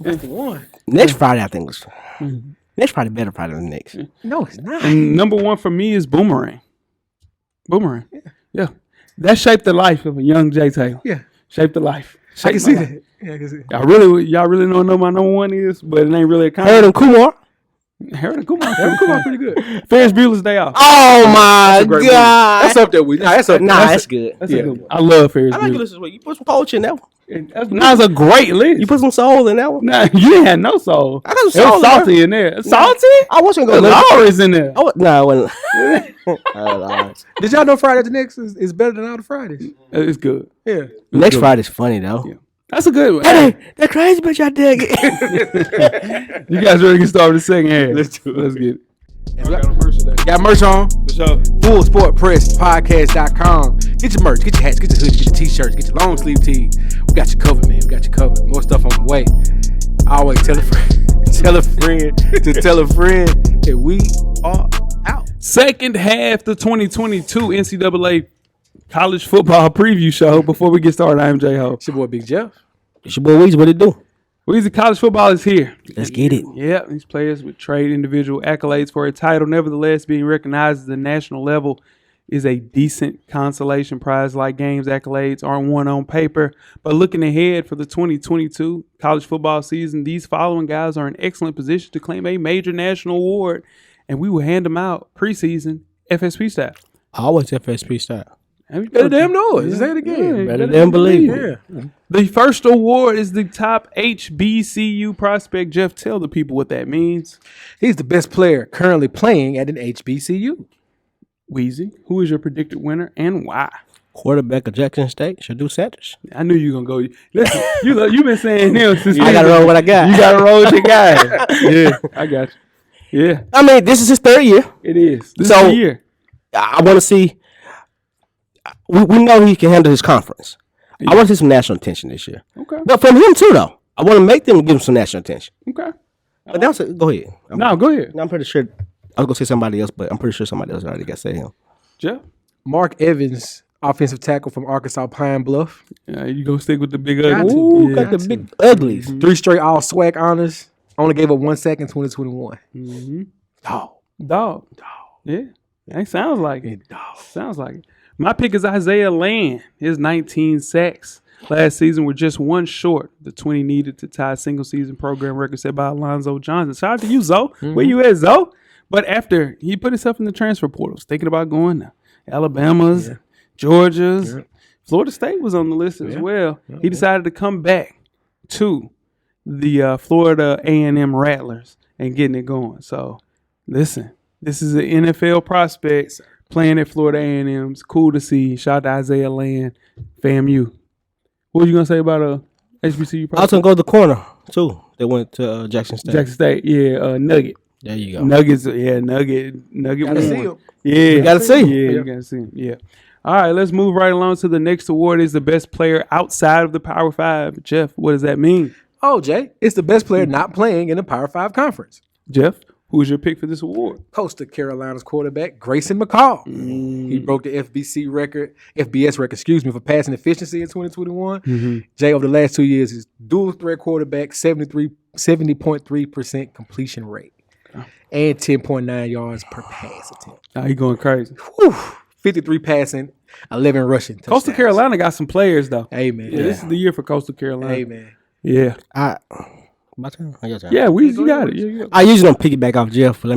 That's the one. Next Friday, I think was. Next Friday better Friday than next. No, it's not. And number 1 for me is Boomerang. Boomerang. Yeah. That shaped the life of a young Jay Taylor. Yeah. Shaped the life. I can Shaped see my life. that. Yeah, I can see it. Y'all really don't know my number 1 is, but it ain't really a Harold and Kumar. Harold and Kumar. Come on, pretty good. Ferris Bueller's Day Off. Oh my Great movie. god. That's up there with. Nah, that's up. Nah, that's good. That's Yeah. a good one. I love Ferris I like Bueller. this week. You put some poetry in that one. That's a great list. You put some soul in that one. Nah, you didn't have no soul. I got some It was soul in salty in there. Salty? I wasn't The gonna. Laura's in there. Oh no, I wasn't. Did y'all know Friday After Next is better than all the Fridays? It's good. Yeah. Next Friday's funny though. Yeah. That's a good one. Hey, that crazy bitch I dig it. You guys ready to get started with the second half? Let's do it. Let's get it. Got merch on. For sure. FullSportPressPodcast.com. Get your merch, get your hats, get your hoodies, get your t-shirts, get your long sleeve tees. We got you covered, man. We got you covered. More stuff on the way. Always tell a friend, tell a friend to tell a friend that we are out. Second half, the 2022 NCAA college football preview show. Before we get started, I'm J Ho. It's your boy Big Jeff. It's your boy Weezy. What it do? Weezy, college football is here. Let's get it. Yeah, these players would trade individual accolades for a title. Nevertheless, being recognized at the national level is a decent consolation prize. Like games, accolades aren't won on paper. But looking ahead for the 2022 college football season, these following guys are in excellent position to claim a major national award, and we will hand them out preseason FSP style. Always FSP style. Better damn know it. Say it again. Better than believe it. Yeah. The first award is the top HBCU prospect. Jeff, tell the people what that means. He's the best player currently playing at an HBCU. Weezy, who is your predicted winner and why? Quarterback of Jackson State, Shadu Sanders. I knew you were going to go. Listen, you've been saying him since. I got to roll what I got. You got to roll with your guy. Yeah, I got you. Yeah, I mean, this is his third year. it is. This So- is the year. I want to see. We know he can handle his conference. I want to see some national attention this year. Okay, But from him, too, though. I want to make them give him some national attention. okay. But that's it. Go ahead. No, go ahead. I'm pretty sure. I was going to say somebody else, but I'm pretty sure somebody else already got to say him. Jeff, Mark Evans, offensive tackle from Arkansas Pine Bluff. you going to stick with the big Got ugly? to. Ooh, Yeah. got the big uglies. 3 straight all swag honors. Only gave up 1 sack in 2021. Mm-hmm. Dog. Dog. Yeah, that sounds like it. Dog. Sounds like it. My pick is Isaiah Land. His 19 sacks last season were just one short. The 20 needed to tie single-season program record set by Alonzo Johnson. Shout out to you, Zoe. Where you at, Zoe? But after he put himself in the transfer portals, thinking about going to Alabama's, Georgia's, Florida State was on the list as well. He decided to come back to the Florida A&M Rattlers and getting it going. So, listen, this is an NFL prospect playing at Florida A&M. It's cool to see. Shout out to Isaiah Land, FAMU. What were you going to say about HBCU prospect? I was going to go to the corner, too. They went to Jackson State. Jackson State, Nugget. There you go. Nuggets, Nugget. Gotta see him. Yeah. You got to see. Yeah, you got to see him. Yeah. All right, let's move right along to the next award. Is the best player outside of the Power 5. Jeff, what does that mean? Oh, Jay, it's the best player not playing in the Power 5 conference. Jeff, who's your pick for this award? Coastal Carolina's quarterback, Grayson McCall. He broke the FBS record, for passing efficiency in 2021. Jay, over the last 2 years, is dual threat quarterback, 70.3% completion rate, and 10.9 yards per pass attempt. Oh, he going crazy. 53 passing, 11 rushing touchdowns. Coastal Carolina got some players, though. Amen. Yeah, this is the year for Coastal Carolina. Amen. Yeah. My turn? I guess. Yeah, you got it. Yeah. I usually don't piggyback off Jeff, but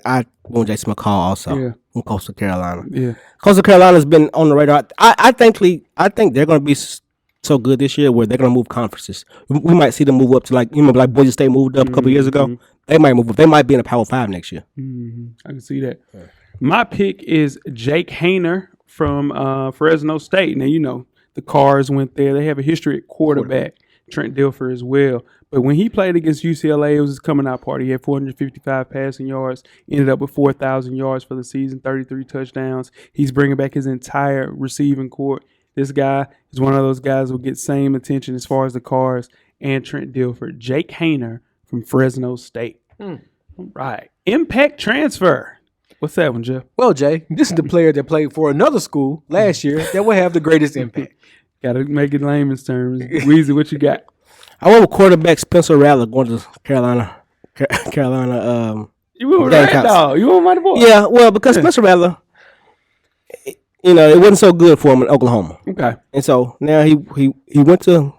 I want Jason McCall also from Coastal Carolina. Yeah. Coastal Carolina's been on the radar. I think they're going to be so good this year where they're going to move conferences. We might see them move up to like Boise State moved up a couple years ago. They might move up. They might be in the Power 5 next year. I can see that. Yeah. My pick is Jake Hayner from Fresno State. Now, the Cars went there. They have a history at quarterback. Trent Dilfer as well. But when he played against UCLA, it was his coming out party. He had 455 passing yards, ended up with 4,000 yards for the season, 33 touchdowns. He's bringing back his entire receiving corps. This guy is one of those guys who will get same attention as far as the Cars and Trent Dilfer. Jake Hayner from Fresno State. All right. Impact transfer. What's that one, Jeff? Well, Jay, this is the player that played for another school last year that will have the greatest impact. Got to make it layman's terms. Weezy, what you got? I went with quarterback Spencer Rattler going to Carolina. You went with Red Dog. You went with my boy. Yeah, well, because Spencer Rattler, it wasn't so good for him in Oklahoma. Okay. And so now he went to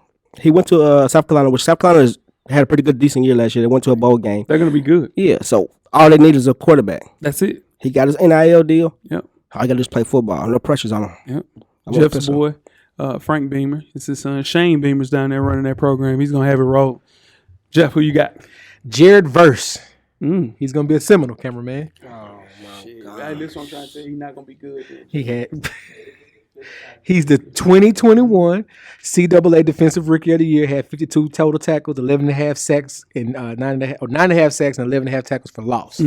South Carolina, which South Carolina had a pretty good, decent year last year. They went to a bowl game. They're going to be good. Yeah, so all they need is a quarterback. That's it. He got his NIL deal. Yep. All he got to just play football. No pressures on him. Yep. Jeff's boy, Frank Beamer. It's his son. Shane Beamer's down there running that program. He's going to have it roll. Jeff, who you got? Jared Verse. He's going to be a Seminole cameraman. Oh, my God. This one I'm trying to say he's not going to be good. He's the 2021 CAA Defensive Rookie of the Year. Had 52 total tackles, 11.5 sacks, and 9.5 sacks and 11.5 tackles for loss.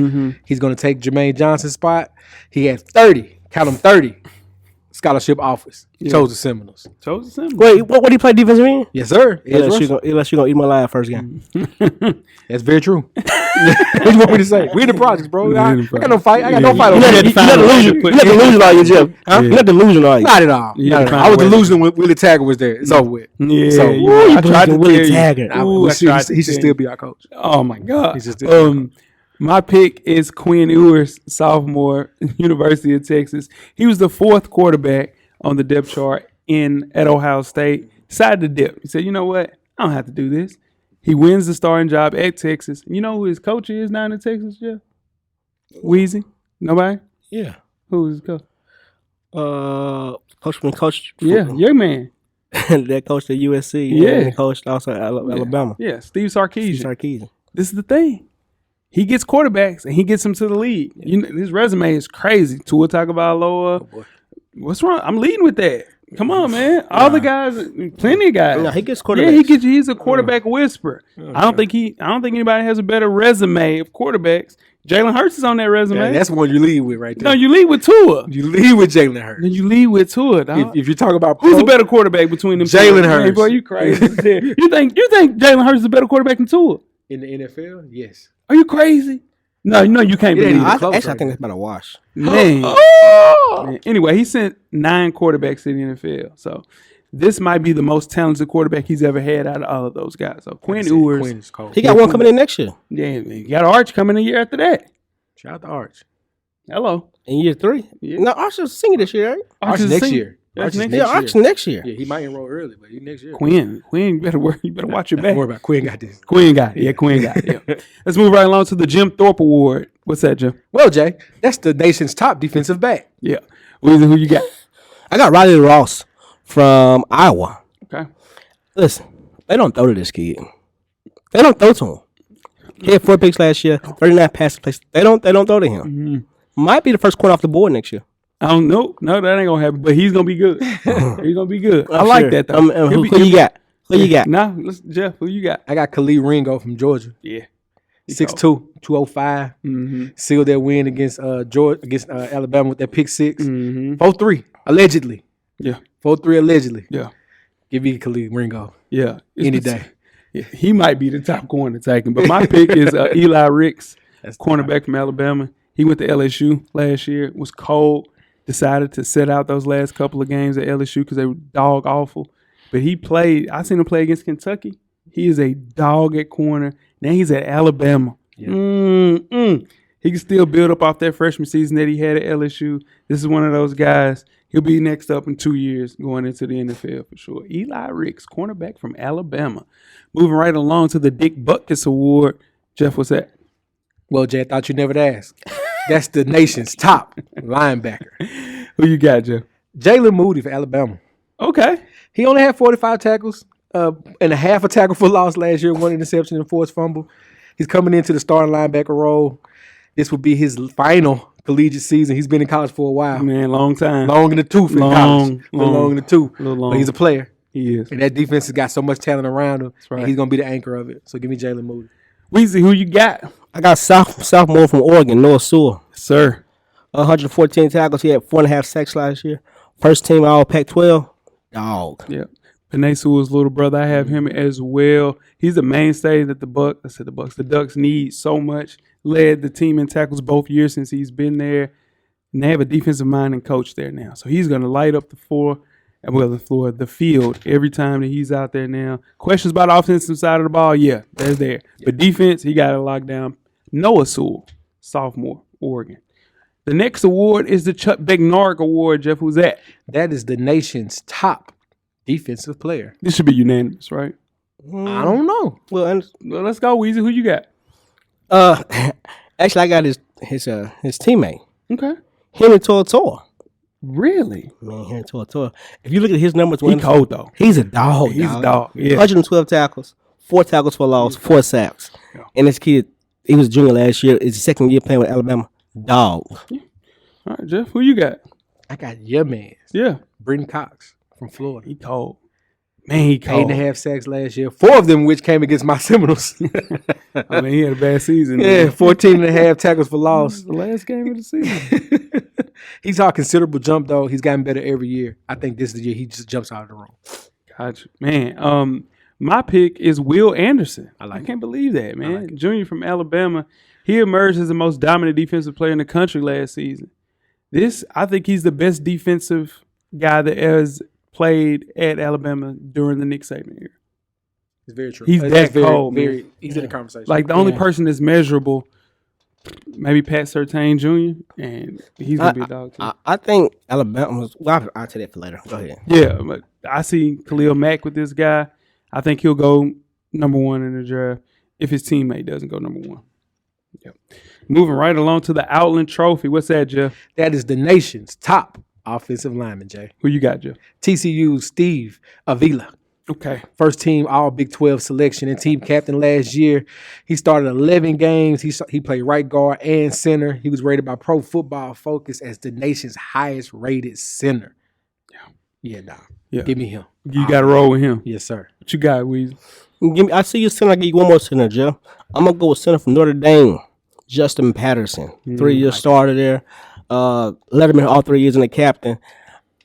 He's going to take Jermaine Johnson's spot. He had 30. Count them 30. Scholarship offers. Chose the Seminoles. Wait, what did he play defensive end? Yes, sir. Unless you're going to eat my live first game. That's very true. What do you want me to say? We in the projects, bro. I got no fight. I got no fight You're over not delusional, you Jeff. You're not delusional, are you? Not at all. I was delusional when Willie Taggart was there. It's over with. Yeah. So, I tried to Willie Taggart. He should still be our coach. Oh, my God. He should still be our coach. My pick is Quinn Ewers, sophomore, University of Texas. He was the fourth quarterback on the depth chart at Ohio State. Decided to dip. He said, you know what? I don't have to do this. He wins the starting job at Texas. You know who his coach is down in Texas, Jeff? Weezy? Nobody? Yeah. Who is his coach? Coach. Yeah, your man. That coached at USC. Yeah. And coached also at Alabama. Yeah, Steve Sarkisian. This is the thing. He gets quarterbacks and he gets them to the league. Yeah. His resume is crazy. Tua Tagovailoa. Oh, what's wrong? I'm leading with that. Come on, man. All the guys, plenty of guys. No, he gets quarterbacks. Yeah, he's a quarterback whisperer. Okay. I don't think anybody has a better resume of quarterbacks. Jalen Hurts is on that resume. Yeah, that's the one you lead with right there. No, you lead with Tua. You lead with Jalen Hurts. Then you lead with Tua, dog. If you talk about who's a better quarterback between them? Jalen Hurts. Boy, you crazy. You think Jalen Hurts is a better quarterback than Tua? In the NFL, yes. Are you crazy? No, you can't believe it. Actually, I think it's about a wash. Man. Anyway, he sent 9 quarterbacks to the NFL. So this might be the most talented quarterback he's ever had out of all of those guys. So Quinn Ewers. He got one coming in next year. Yeah, man. You got Arch coming a year after that. Shout out to Arch. Hello. in year 3. Yeah. No, Archer's senior this year, right? Archer's next year. Archer's next Yeah, Archer's next year. Yeah, he might enroll early, but he next year. Quinn, you better work. You better watch your Don't back. worry about it. Quinn got this. Quinn got it. Yeah, Quinn got it. Yeah. Let's move right along to the Jim Thorpe Award. What's that, Jim? Well, Jay, that's the nation's top defensive back. Yeah. Weezy, who you got? I got Riley Ross from Iowa. Okay. Listen, they don't throw to this kid. They don't throw to him. He had 4 picks last year, 39 passes placed. They don't throw to him. Mm-hmm. Might be the first corner off the board next year. I don't know. No, that ain't gonna happen. But he's gonna be good. He's gonna be good. I I'm like sure. that though. Who you got? Who you got? Nah, Jeff. Who you got? I got Khalid Ringo from Georgia. Yeah. 6'2", 205. Mm-hmm. Sealed their win against Alabama with that pick 6. Mm-hmm. 4-3, allegedly. Yeah. 4-3, allegedly. Yeah. Give me Khalid Ringo Yeah. any day. Yeah, he might be the top corner taking, but my pick is Eli Ricks, That's cornerback from Alabama. He went to LSU last year. Was cold. Decided to sit out those last couple of games at LSU because they were dog awful. But he played. I seen him play against Kentucky. He is a dog at corner. Now he's at Alabama. Yeah. He can still build up off that freshman season that he had at LSU. This is one of those guys. He'll be next up in 2 years going into the NFL for sure. Eli Ricks, cornerback from Alabama. Moving right along to the Dick Butkus Award. Jeff, what's that? Well, Jay, I thought you'd never ask. That's the nation's top linebacker. Who you got, Jeff? Jalen Moody for Alabama. Okay. He only had 45 tackles and a half a tackle for loss last year, 1 interception and 4 fumble. He's coming into the starting linebacker role. This will be his final collegiate season. He's been in college for a while. Man, long time. Long in the tooth in college. Long in the tooth. Long. But he's a player. He is. And that defense has got so much talent around him. right. And he's going to be the anchor of it. So give me Jalen Moody. Weezy, who you got? I got sophomore from Oregon, Noah Sewell. Sir. 114 tackles. He had 4.5 sacks last year. First team All Pac-12. Dog. Yeah. Panay Sewell's little brother. I have him as well. He's a mainstay that the Ducks need so much. Led the team in tackles both years since he's been there. And they have a defensive minded coach there now. So he's going to light up the field every time that he's out there now. Questions about the offensive side of the ball? Yeah, that's there. But defense, he got it locked down. Noah Sewell, sophomore, Oregon. The next award is the Chuck Bednarik Award. Jeff, who's that? That is the nation's top defensive player. This should be unanimous, right? I don't know. Well, Let's go, Weezy. Who you got? actually, I got his teammate, Okay. Henry To'oTo'o. Really? Man, Henry To'oTo'o. If you look at his numbers, He cold, though. he's a dog. He's a dog. Yeah. 112 tackles, 4 tackles for loss, 4 sacks. Yeah. And this kid, he was a junior last year. It's his second year playing with Alabama. Dog. All right, Jeff. Who you got? I got your man, Yeah. Brenton Cox from Florida. He cold. Man, he cold. 8.5 sacks last year. 4 of them which came against my Seminoles. I mean, he had a bad season. Yeah, 14.5 tackles for loss. The last game of the season. He's on a considerable jump, though. He's gotten better every year. I think this is the year he just jumps out of the room. Gotcha. Man, my pick is Will Anderson. I can't believe that, man. like it. Junior from Alabama. He emerged as the most dominant defensive player in the country last season. I think he's the best defensive guy that has played at Alabama during the Nick Saban era. It's very true. He's that cold, man. He's in the conversation. Like, the only person that's measurable, maybe Pat Surtain Jr., and he's going to be a dog, too. I think Alabama's. Well, I'll tell that for later. Go ahead. Yeah, but I see Khalil Mack with this guy. I think he'll go number 1 in the draft if his teammate doesn't go number 1. Yep. Moving right along to the Outland Trophy. What's that, Jeff? That is the nation's top offensive lineman, Jay. Who you got, Jeff? TCU's Steve Avila. Okay. First team All Big 12 selection and team captain last year. He started 11 games. He played right guard and center. He was rated by Pro Football Focus as the nation's highest rated center. Yeah, nah. Yeah. Give me him. You got to roll with him. Yes, sir. What you got, Weezy? I see you center. I give you one more center, Jeff. I'm gonna go with center from Notre Dame, Justin Patterson, 3-year starter there. Letterman all 3 years and the captain.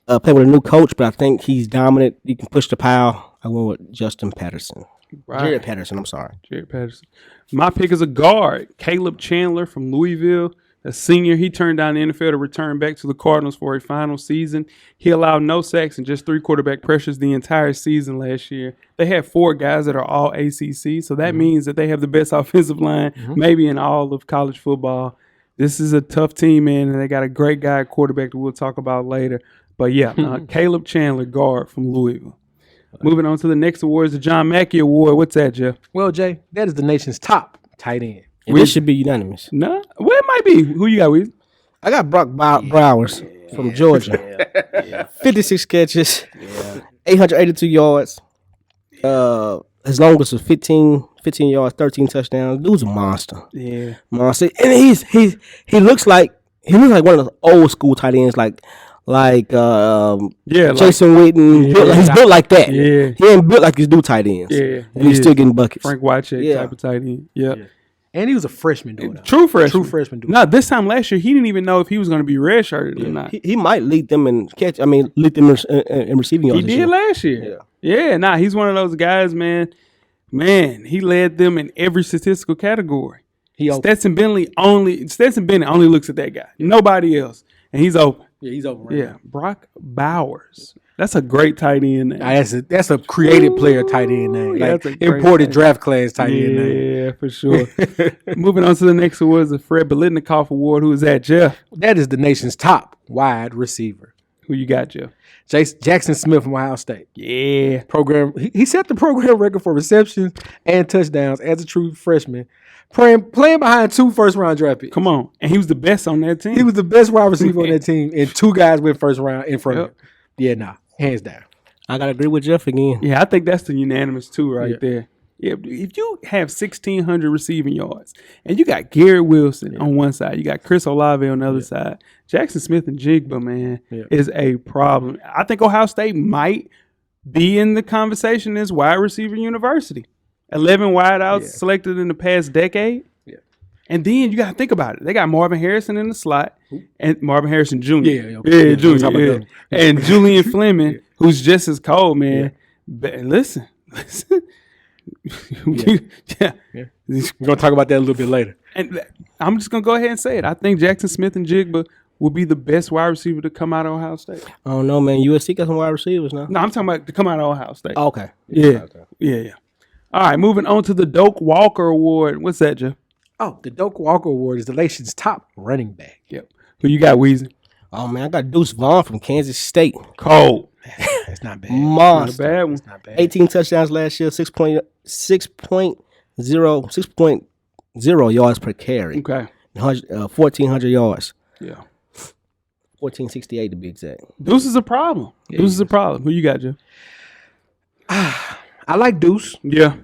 Played with a new coach, but I think he's dominant. He can push the pile. I went with Justin Patterson. Right. Jared Patterson. I'm sorry. Jared Patterson. My pick is a guard, Caleb Chandler from Louisville, a senior. He turned down the NFL to return back to the Cardinals for a final season. He allowed no sacks and just 3 quarterback pressures the entire season last year. They have 4 guys that are all ACC, so that means that they have the best offensive line maybe in all of college football. This is a tough team, man, and they got a great guy at quarterback that we'll talk about later. But yeah, Caleb Chandler, guard from Louisville. Moving on to the next award is the John Mackey Award. What's that, Jeff? Well, Jay, that is the nation's top tight end. And this should be unanimous. No, well, it might be. Who you got, Weezy? I got Brock Bowers from Georgia. 56 catches, 882 yards. His longest was 15 yards, 13 touchdowns. Dude's a monster. Yeah. Monster. And he looks like one of those old school tight ends like Jason Witten. He's built like that. Yeah. He ain't built like his new tight ends. Yeah. And he's still getting buckets. Frank Wycheck type of tight end. Yeah. And he was a freshman doing that. True freshman. True freshman doing No, this time last year, he didn't even know if he was going to be redshirted or not. He might lead them in catch. I mean, lead them in receiving yards. He did last year. Yeah, he's one of those guys, man. Man, he led them in every statistical category. Stetson Bennett only looks at that guy. Nobody else. And he's open. Yeah, he's open right now. Brock Bowers. That's a great tight end name. That's a creative player tight end name. Like imported draft class tight end name. Yeah, for sure. Moving on to the next award is the Fred Biletnikoff Award. Who is that, Jeff? That is the nation's top wide receiver. Who you got, Jeff? Jackson Smith from Ohio State. Yeah. He set the program record for receptions and touchdowns as a true freshman, playing behind 2 first-round draft picks. Come on. And he was the best on that team. He was the best wide receiver on that team, and 2 guys went first round in front of him. Yeah, hands down. I got to agree with Jeff again. Yeah, I think that's the unanimous too right there. Yeah, if you have 1,600 receiving yards and you got Garrett Wilson on one side, you got Chris Olave on the other side, Jackson Smith and Jigba, man, is a problem. I think Ohio State might be in the conversation as wide receiver university. 11 wideouts selected in the past decade. Yeah. And then you got to think about it. They got Marvin Harrison in the slot and Marvin Harrison Jr. Jr. And Julian Fleming, who's just as cold, man. But listen. We're gonna talk about that a little bit later. And I'm just gonna go ahead and say it. I think Jackson Smith and Jigba will be the best wide receiver to come out of Ohio State. I don't know, man. USC got some wide receivers now. No, I'm talking about to come out of Ohio State. Oh, okay. Yeah. All right, moving on to the Doak Walker Award. What's that, Jeff? Oh, the Doak Walker Award is the nation's top running back. Yep. Who you got, Weezy? Oh man, I got Deuce Vaughn from Kansas State. Cold. That's not bad. Monster. Not a bad one. It's not bad. 18 touchdowns last year, 6.0 yards per carry. Okay. 1,400 yards. Yeah. 1,468 to be exact. Deuce is a problem. Deuce is a problem. Who you got, Jeff? I like Deuce. Yeah.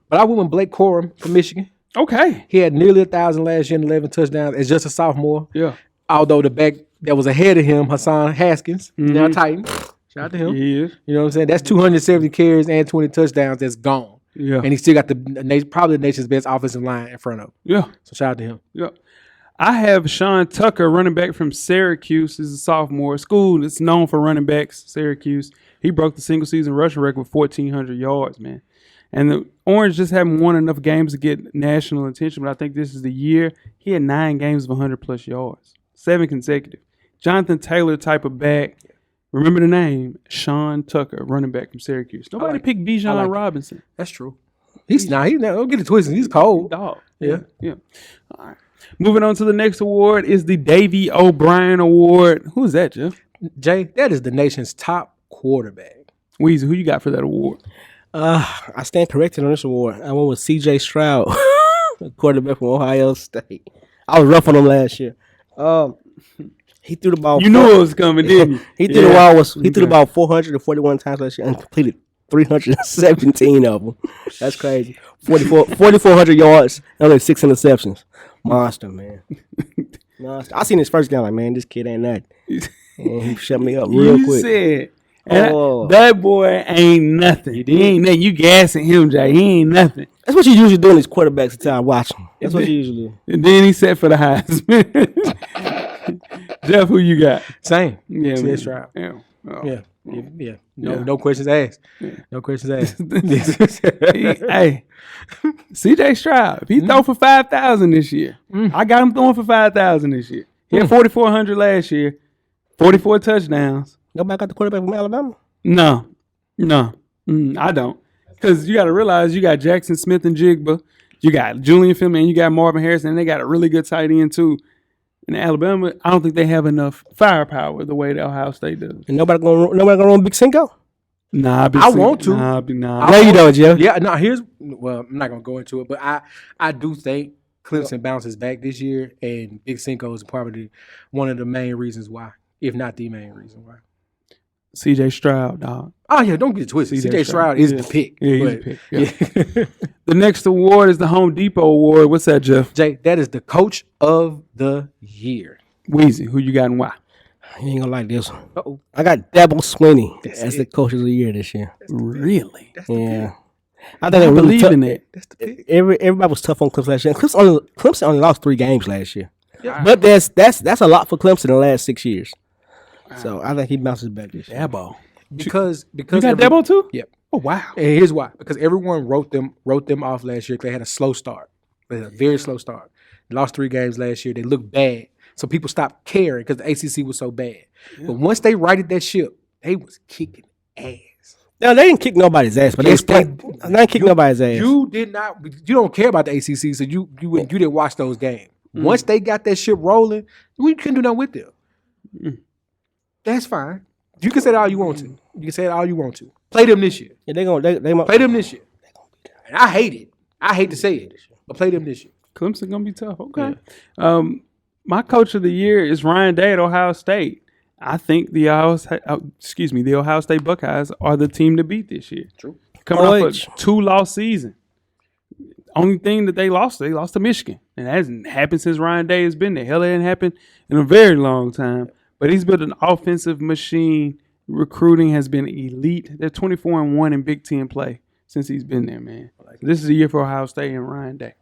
But I went with Blake Corum from Michigan. Okay. He had nearly 1,000 last year and 11 touchdowns as just a sophomore. Yeah. Although the back that was ahead of him, Hassan Haskins, now Titan. Shout out to him. He is. You know what I'm saying? That's 270 carries and 20 touchdowns that's gone. Yeah. And he still got probably the nation's best offensive line in front of him. Yeah. So shout out to him. Yeah. I have Sean Tucker, running back from Syracuse. He's a sophomore. School that's known for running backs, Syracuse. He broke the single-season rushing record with 1,400 yards, man. And the Orange just haven't won enough games to get national attention, but I think this is the year. He had 9 games of 100-plus yards, 7 consecutive. Jonathan Taylor type of back. Remember the name, Sean Tucker, running back from Syracuse. Nobody picked Bijan Robinson. That's true. He's not. Don't get it twisted. He's cold. Dog. Yeah. All right. Moving on to the next award is the Davey O'Brien Award. Who is that, Jeff? Jay, that is the nation's top quarterback. Weezy, who you got for that award? I stand corrected on this award. I went with C.J. Stroud, quarterback from Ohio State. I was rough on him last year. He threw the ball. You knew it was coming, didn't you? He threw the ball 441 times last year and completed 317 of them. That's crazy. 4,400 yards and only 6 interceptions. Monster, man. Monster. I seen his first game like, man, this kid ain't that. And he shut me up real quick. Said, that boy ain't nothing. He ain't nothing. You gassing him, Jay. He ain't nothing. That's what you usually do in these quarterbacks until I watch them. That's what you usually do. And then he set for the Heisman. Jeff, who you got? Same. Yeah, C.J. Stroud. Yeah. Oh. Yeah. No questions asked. No questions asked. Hey, C.J. Stroud, if he throw for 5,000 this year, I got him throwing for 5,000 this year. He had 4,400 last year, 44 touchdowns. Nobody got the quarterback from Alabama? No, I don't. Because you got to realize you got Jackson Smith and Jigba, you got Julian Fleming, and you got Marvin Harrison, and they got a really good tight end too. And Alabama, I don't think they have enough firepower the way that Ohio State does. And nobody gonna run Big Cinco. Nah, I want to. Nah. No, you don't, Jeff. Yeah, no. I'm not gonna go into it, but I do think Clemson bounces back this year, and Big Cinco is probably one of the main reasons why, if not the main reason why. C.J. Stroud, dog. Oh yeah, don't get it twisted. C.J. Stroud is the pick. Yeah, he's but- the pick. Yeah. The next award is the Home Depot Award. What's that, Jeff? Jay, that is the Coach of the Year. Weezy, who you got and why? You ain't gonna like this one. Uh-oh. I got Dabble Swinney That's as it. the coach of the year this year. Really? Yeah. I I think they really believe tough. in that. That's the pick. Everybody was tough on Clemson last year. Clemson only lost 3 games last year. Yeah. But that's a lot for Clemson in the last 6 years. So I think he bounces back this year. Dabo. Because You got every- Dabo too? Yep. Oh, wow. And here's why. Because everyone wrote them off last year because they had a slow start. They had a very slow start. They lost 3 games last year. They looked bad. So people stopped caring because the ACC was so bad. But once they righted that ship, they was kicking ass. No, they didn't kick nobody's ass, but Yes, they didn't kick nobody's ass. You did not. You don't care about the ACC, so you didn't watch those games. Once they got that ship rolling, we couldn't do nothing with them. That's fine. You can say it all you want to. You can say it all you want to. Play them this year. Yeah, they might Play them this year. And I hate it. I hate to say it, but play them this year. Clemson gonna be tough. Okay. My coach of the year is Ryan Day at Ohio State. I think the Ohio State Buckeyes are the team to beat this year. True. Coming off a OH. 2-loss season. Only thing that they lost to Michigan. And that hasn't happened since Ryan Day has been there. Hell, it hasn't happened in a very long time. But he's built an offensive machine. Recruiting has been elite. They're 24-1 in Big Ten play since he's been there, man. This is a year for Ohio State and Ryan Day.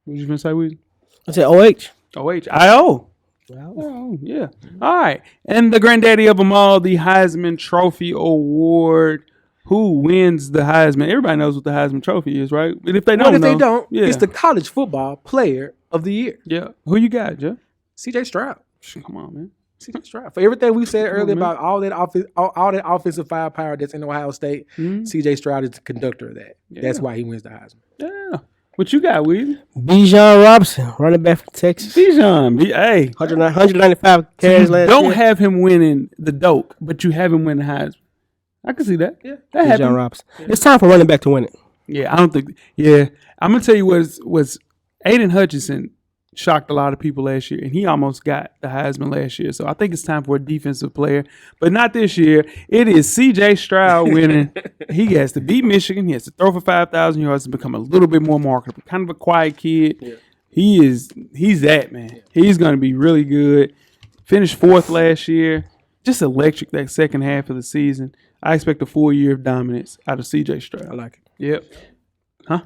What you gonna say, Weezy? I said OH. OHIO. Oh, yeah. All right. And the granddaddy of them all, the Heisman Trophy Award. Who wins the Heisman? Everybody knows what the Heisman Trophy is, right? And if they don't But if know, they don't, yeah. it's the college football player of the year. Yeah. Who you got, Jeff? C.J. Stroud. Come on, man. C.J. Stroud. For everything we said earlier man. about all that offensive firepower that's in Ohio State, C.J. Stroud is the conductor of that. That's why he wins the Heisman. Yeah. What you got, Weezy? Bijan Robinson, running back from Texas. Bijan. Hey. 195 carries last Don't year. have him winning the Doak, but you have him win the Heisman. I can see that. Yeah. That Bijan happened. Robinson. It's time for running back to win it. Yeah, I don't think. Yeah, I'm gonna tell you was Aiden Hutchinson shocked a lot of people last year, and he almost got the Heisman last year. So I think it's time for a defensive player, but not this year. It is C.J. Stroud winning. He has to beat Michigan. He has to throw for 5,000 yards and become a little bit more marketable. Kind of a quiet kid. Yeah. He's that man. Yeah. He's gonna be really good. Finished 4th last year. Just electric that second half of the season. I expect a full year of dominance out of C.J. Stroud. I like it. Yep. Huh?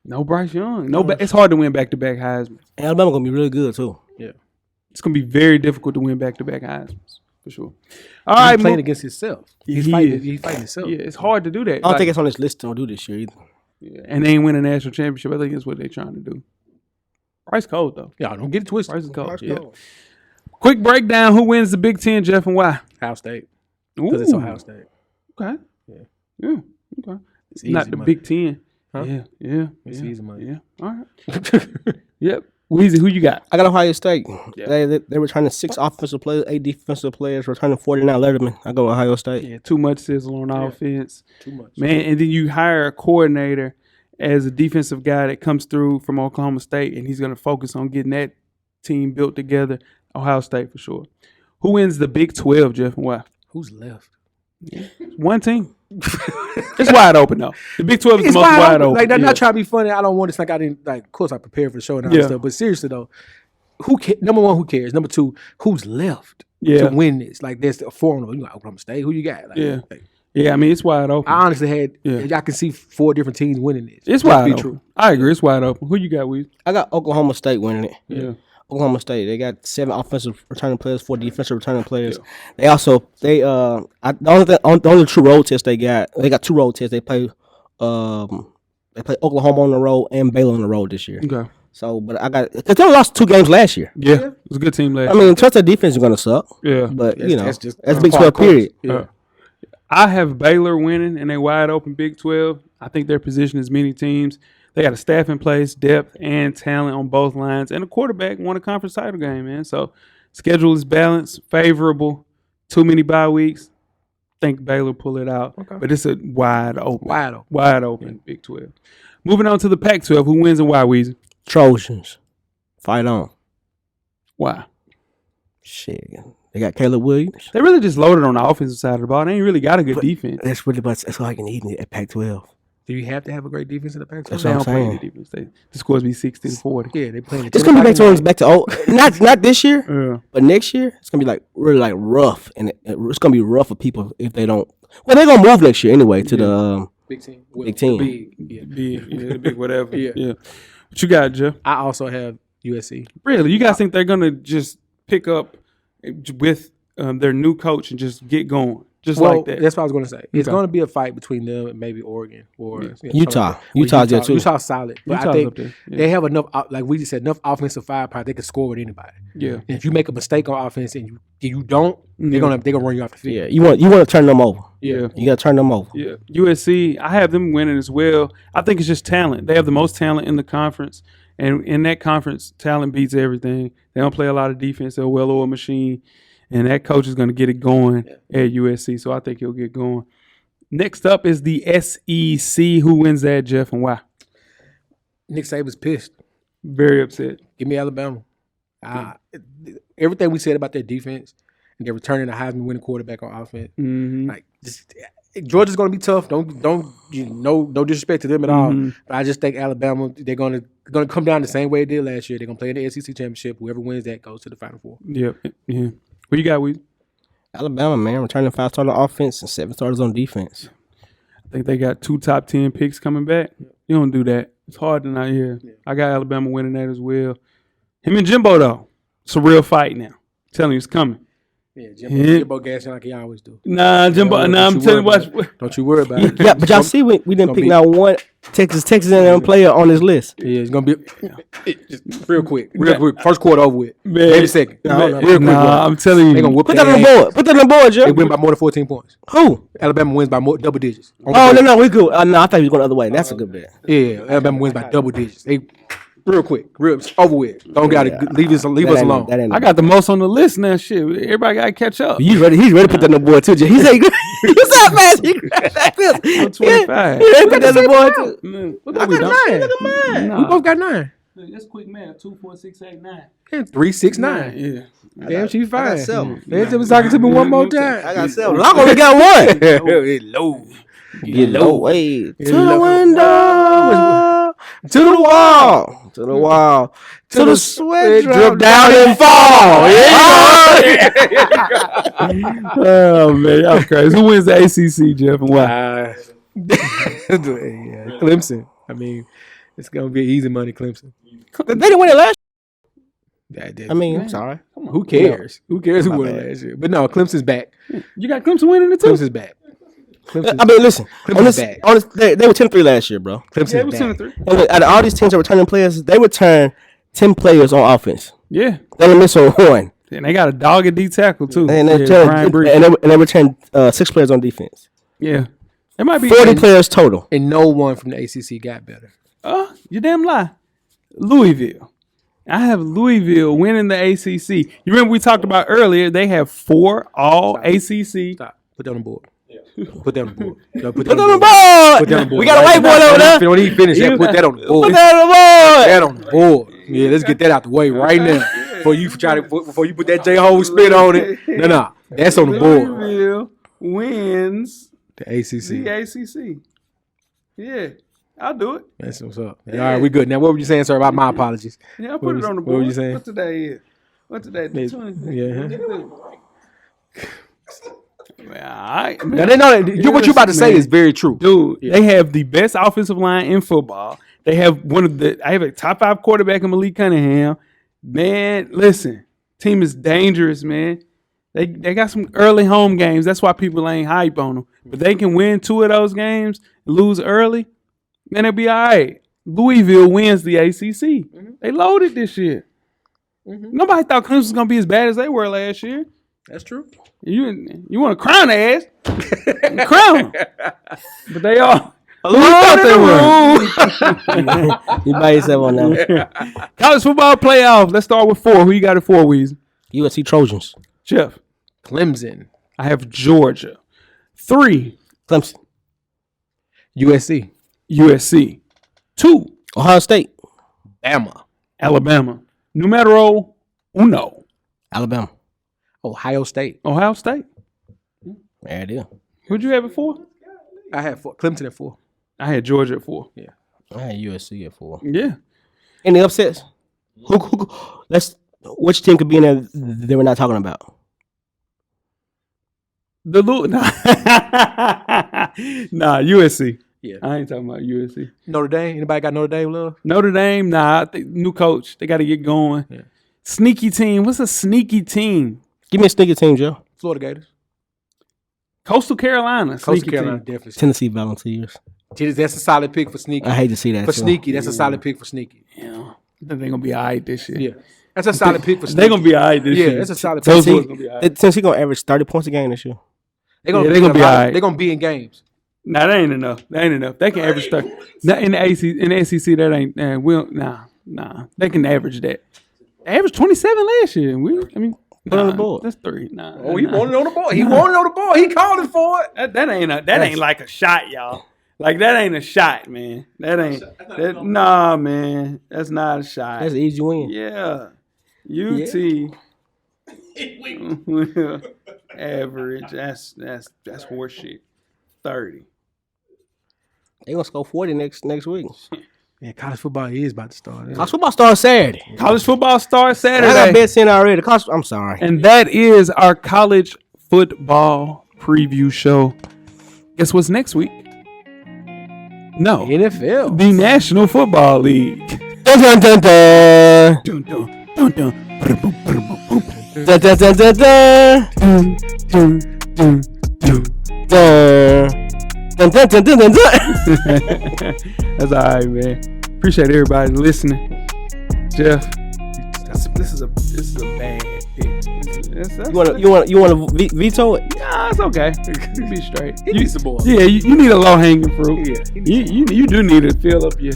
No Bryce Young. No, it's hard to win back-to-back Heisman. Alabama gonna be really good too. Yeah. It's gonna be very difficult to win back-to-back Heismans for sure. All He's right, playing against himself. He's He fighting. is. He's fighting himself. Yeah, it's hard to do that. I don't think it's on this list to do this year either. And they ain't win a national championship. I think that's what they're trying to do. Bryce cold though. Y'all don't get it twisted. Bryce is cold. Bryce Yeah. cold. Quick breakdown: who wins the Big Ten, Jeff, and why? Ohio State. Because it's Ooh, Ohio State. Okay. Yeah. Yeah. Okay. It's Not easy the money. Big Ten. Huh? Yeah. It's yeah. easy money. Yeah. All right. Yep. Weezy, who you got? I got Ohio State. Yeah. They returning 6 offensive players, 8 defensive players, returning 49 Letterman. I go Ohio State. Yeah, too much sizzle on offense. Too much. Man, and then you hire a coordinator as a defensive guy that comes through from Oklahoma State, and he's going to focus on getting that team built together. Ohio State for sure. Who wins the Big 12, Jeff, and why? Who's left? One team. It's wide open, though. The Big 12 is It's the most wide open. Like, they're Yeah. not trying to be funny. I don't want this. Like, I didn't, like, of course, I prepared for the show and all Yeah. that stuff. But seriously, though, number one, who cares? Number two, who's left Yeah. to win this? Like, there's a forum. You like Oklahoma State. Who you got? Like, Yeah. like, Yeah, I mean, it's wide open. I honestly had, Yeah. I can see 4 different teams winning this. It's Just wide be open. true. I agree. It's wide open. Who you got, Weezy? I got Oklahoma State winning it. Yeah. Oklahoma State. They got 7 offensive returning players, 4 defensive returning players. They also the only true road test they got 2 road tests. They play Oklahoma on the road and Baylor on the road this year. Okay. So, but I got because they only lost 2 games last year. Yeah. It was a good team last I mean, trust their defense is gonna suck. year. Yeah. But That's just that's Big part 12 of course. period. Yeah. I have Baylor winning in a wide open Big 12. I think they're positioned as many teams. They got a staff in place, depth and talent on both lines, and a quarterback won a conference title game, man. So schedule is balanced, favorable. Too many bye weeks. Think Baylor pull it out, but it's a wide open Big 12. Moving on to the Pac-12, who wins and why, Weezy? Trojans. Fight on. Why? Shit. They got Caleb Williams. They really just loaded on the offensive side of the ball. They ain't really got a good defense. That's all I can eat at Pac-12. Do you have to have a great defense in the Pac-12? That's They what I'm don't play saying. good defense. The scores be 60-40. Yeah, they playing. It's gonna be back to old. Not this year, Yeah. but next year it's gonna be like really like rough, and it's gonna be rough for people if they don't. Well, they're gonna move next year anyway to the Big Team. Big Team. The big whatever. Yeah. What you got, Jeff? I also have USC. Really? You guys think they're going to just pick up with their new coach and just get going? Just like that? That's what I was going to say. It's Okay. going to be a fight between them and maybe Oregon or Utah. Utah's there too. Utah's solid. But Utah's I up think there. Yeah. they have enough, like we just said, enough offensive firepower. They can score with anybody. Yeah. And if you make a mistake on offense and you don't, they're gonna run you off the field. Yeah, you want to turn them over. Yeah. You got to turn them over. Yeah. USC, I have them winning as well. I think it's just talent. They have the most talent in the conference. And in that conference, talent beats everything. They don't play a lot of defense. They're a well-oiled machine. And that coach is going to get it going at USC. So I think he'll get going. Next up is the SEC. Who wins that, Jeff, and why? Nick Saban's pissed. Very upset. Give me Alabama. Everything we said about their defense, and they're returning a Heisman winning quarterback on offense. Mm-hmm. Like, just Georgia's going to be tough. No disrespect to them at all. But I just think Alabama, they're going to come down the same way they did last year. They're going to play in the SEC championship. Whoever wins that goes to the Final Four. Yeah. What you got, Weezy? Alabama, man, returning 5-star on offense and 7 starters on defense. I think they got 2 top 10 picks coming back. You don't do that. It's hard to not hear. I got Alabama winning that as well. Him and Jimbo, though, it's a real fight now. I'm telling you, it's coming. Yeah, Jimbo gassing like he always do. Nah, Jimbo. I'm telling you what. Don't you worry about it. Yeah, but y'all see, we didn't pick not one Texas A&M player on this list. Yeah, it's gonna be just real quick. First quarter over with. Man. Maybe second. Real quick. I'm telling you. They gonna whoop Put that on the their ass. board. Put that on the board, Joe. They win by more than 14 points. Who? Alabama wins by more double digits. Oh, no, we good. No, I thought he was going the other way. That's a good bet. Yeah, Alabama wins by double digits. They real quick, over with. Don't gotta leave us alone. I got the most on the list now. Shit, everybody got to catch up. He's ready to put that on the board too, Joe. He said, "You saw fast." He grabbed that fist. I'm 25. He put that on the board too. Man, I got 9. Look at mine. We both got 9. That's quick math. 2, 4, 6, 8, 9. And 3, 6, 9. Yeah. Damn, she's fine. I got 7. They was talking to me one more time. I got 7. I only got 1. Low. Get low. Way to the low. window. To the wall. To the wall. To the sweat drip down and fall. Oh, man. That was crazy. Who wins the ACC, Jeff, and why? Clemson. I mean, it's going to be easy money, Clemson. They didn't win it last That- year. I mean, I'm sorry. who cares? Who cares who My won it bad. last year? But no, Clemson's back. You got Clemson winning it, too? Clemson's back. I mean, listen. Clemson's back. They were 10-3 last year, bro. Clemson's Yeah, it was back. 10-3. And out of all these teams that returning players, they return 10 players on offense. Yeah. They only miss on 1. And they got a dog at D tackle, too. And they Brian Brees. return 6 players on defense. Yeah. It might be 40 players total. And no one from the ACC got better. You damn lie. Louisville. I have Louisville winning the ACC. You remember we talked about earlier, they have 4 all ACC. Stop. Put that on the board. Put that on the board. No, Put that on the board. Put that on the board. We got a whiteboard over there. Don't even finish that. Put that on the board. Put that on the board. That on the board. Yeah, let's get that out the way right now. Before you put that J-Hole spin on it. No. That's on the board. Louisville wins The ACC. the ACC. Yeah. I'll do it. That's what's up. All right, we good. Now, what were you saying, sir? About my apologies. Yeah, I'll put it on the What board. were you saying? What today is? What today? The 20th. Yeah. All right. Now, they know that what you about to say Man. is very true. Dude, they have the best offensive line in football. They have I have a top 5 quarterback in Malik Cunningham. Man, listen, team is dangerous, man. They got some early home games. That's why people ain't hype on them. But they can win 2 of those games, lose early, man, it'll be all right. Louisville wins the ACC. They loaded this year. Nobody thought Clemson was going to be as bad as they were last year. That's true. You want to crown their ass? Crown them. But they are. Who thought they were? You by yourself on that. College football playoff. Let's start with 4. Who you got at 4, Weezy? USC Trojans. Jeff. Clemson. I have Georgia. 3. Clemson. USC. USC. 2. Ohio State. Bama. Alabama. Numero uno. Alabama. Ohio State. Ohio State. There it is. Who'd you have at 4? I had 4. Clemson at 4. I had Georgia at 4. Yeah. I had USC at 4. Yeah. Any upsets? Which team could be in there that we're not talking about? Nah, USC. Yeah. I ain't talking about USC. Notre Dame. Anybody got Notre Dame love? Notre Dame, nah. I think new coach. They got to get going. Yeah. Sneaky team. What's a sneaky team? Give me a sneaky team, Joe. Florida Gators. Coastal Carolina. Coastal Sneaky Carolina team. definitely. Tennessee Volunteers. That's a solid pick for Sneaky. I hate to see that. For too. Sneaky, that's a solid pick for Sneaky. Yeah. I think they're going to be all right this year. Yeah. That's a solid pick for Sneaky. They're going to be all right this year. Yeah, that's a solid pick. Those Tennessee, boys gonna be all right. Tennessee gonna average 30 points a game this year. They're Yeah, they gonna be all right. They're going to be in games. Nah, that ain't enough. That ain't enough. They can average 30. Nah, in the SEC, that ain't. Nah. They can average that. They averaged 27 last year. Put on the board. That's 3. Nah. Oh, he wanted on the ball. He wanted on the ball. He calling for it. That ain't like a shot, y'all. Like that ain't a shot, man. Nah, man. That's not a shot. That's an easy win. Yeah. UT will average. That's horseshit. 30. They gonna score 40 next week. Yeah, college football is about to start. College football starts Saturday. College football starts I got Saturday. bets in already. I'm sorry. And that is our college football preview show. Guess what's next week? No. NFL. The National Football League. Dun dun dun dun. Dun, dun, dun, dun. Dun dun dun dun dun. Dun, dun, dun, dun. Dun. Dun dun dun dun dun dun. That's all right, man. Appreciate everybody listening. Jeff, this is a bad pick. You want to veto it? Nah, it's okay. Be straight. He needs some more. Yeah, you need a low hanging fruit. Yeah, you do need to fill up your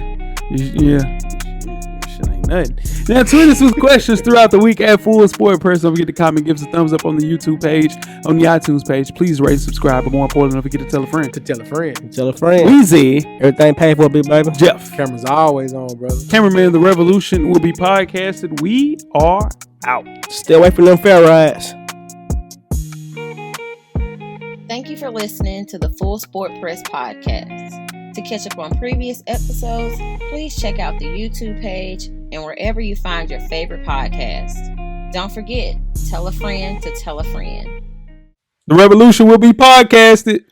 shit ain't nothing. Now tweet us with questions throughout the week at Full Sport Press. Don't forget to comment, give us a thumbs up on the YouTube page, on the iTunes page. Please rate, subscribe, but more importantly, don't forget to tell a friend. Tell a friend. Tell a friend. Weezy, Everything paid for, big baby. Jeff, Camera's always on, brother. Cameraman, The Revolution will be podcasted. We are out. Stay away from them fair rides. Thank you for listening to the Full Sport Press podcast. To catch up on previous episodes, please check out the YouTube page and wherever you find your favorite podcast. Don't forget, tell a friend to tell a friend. The Revolution will be podcasted.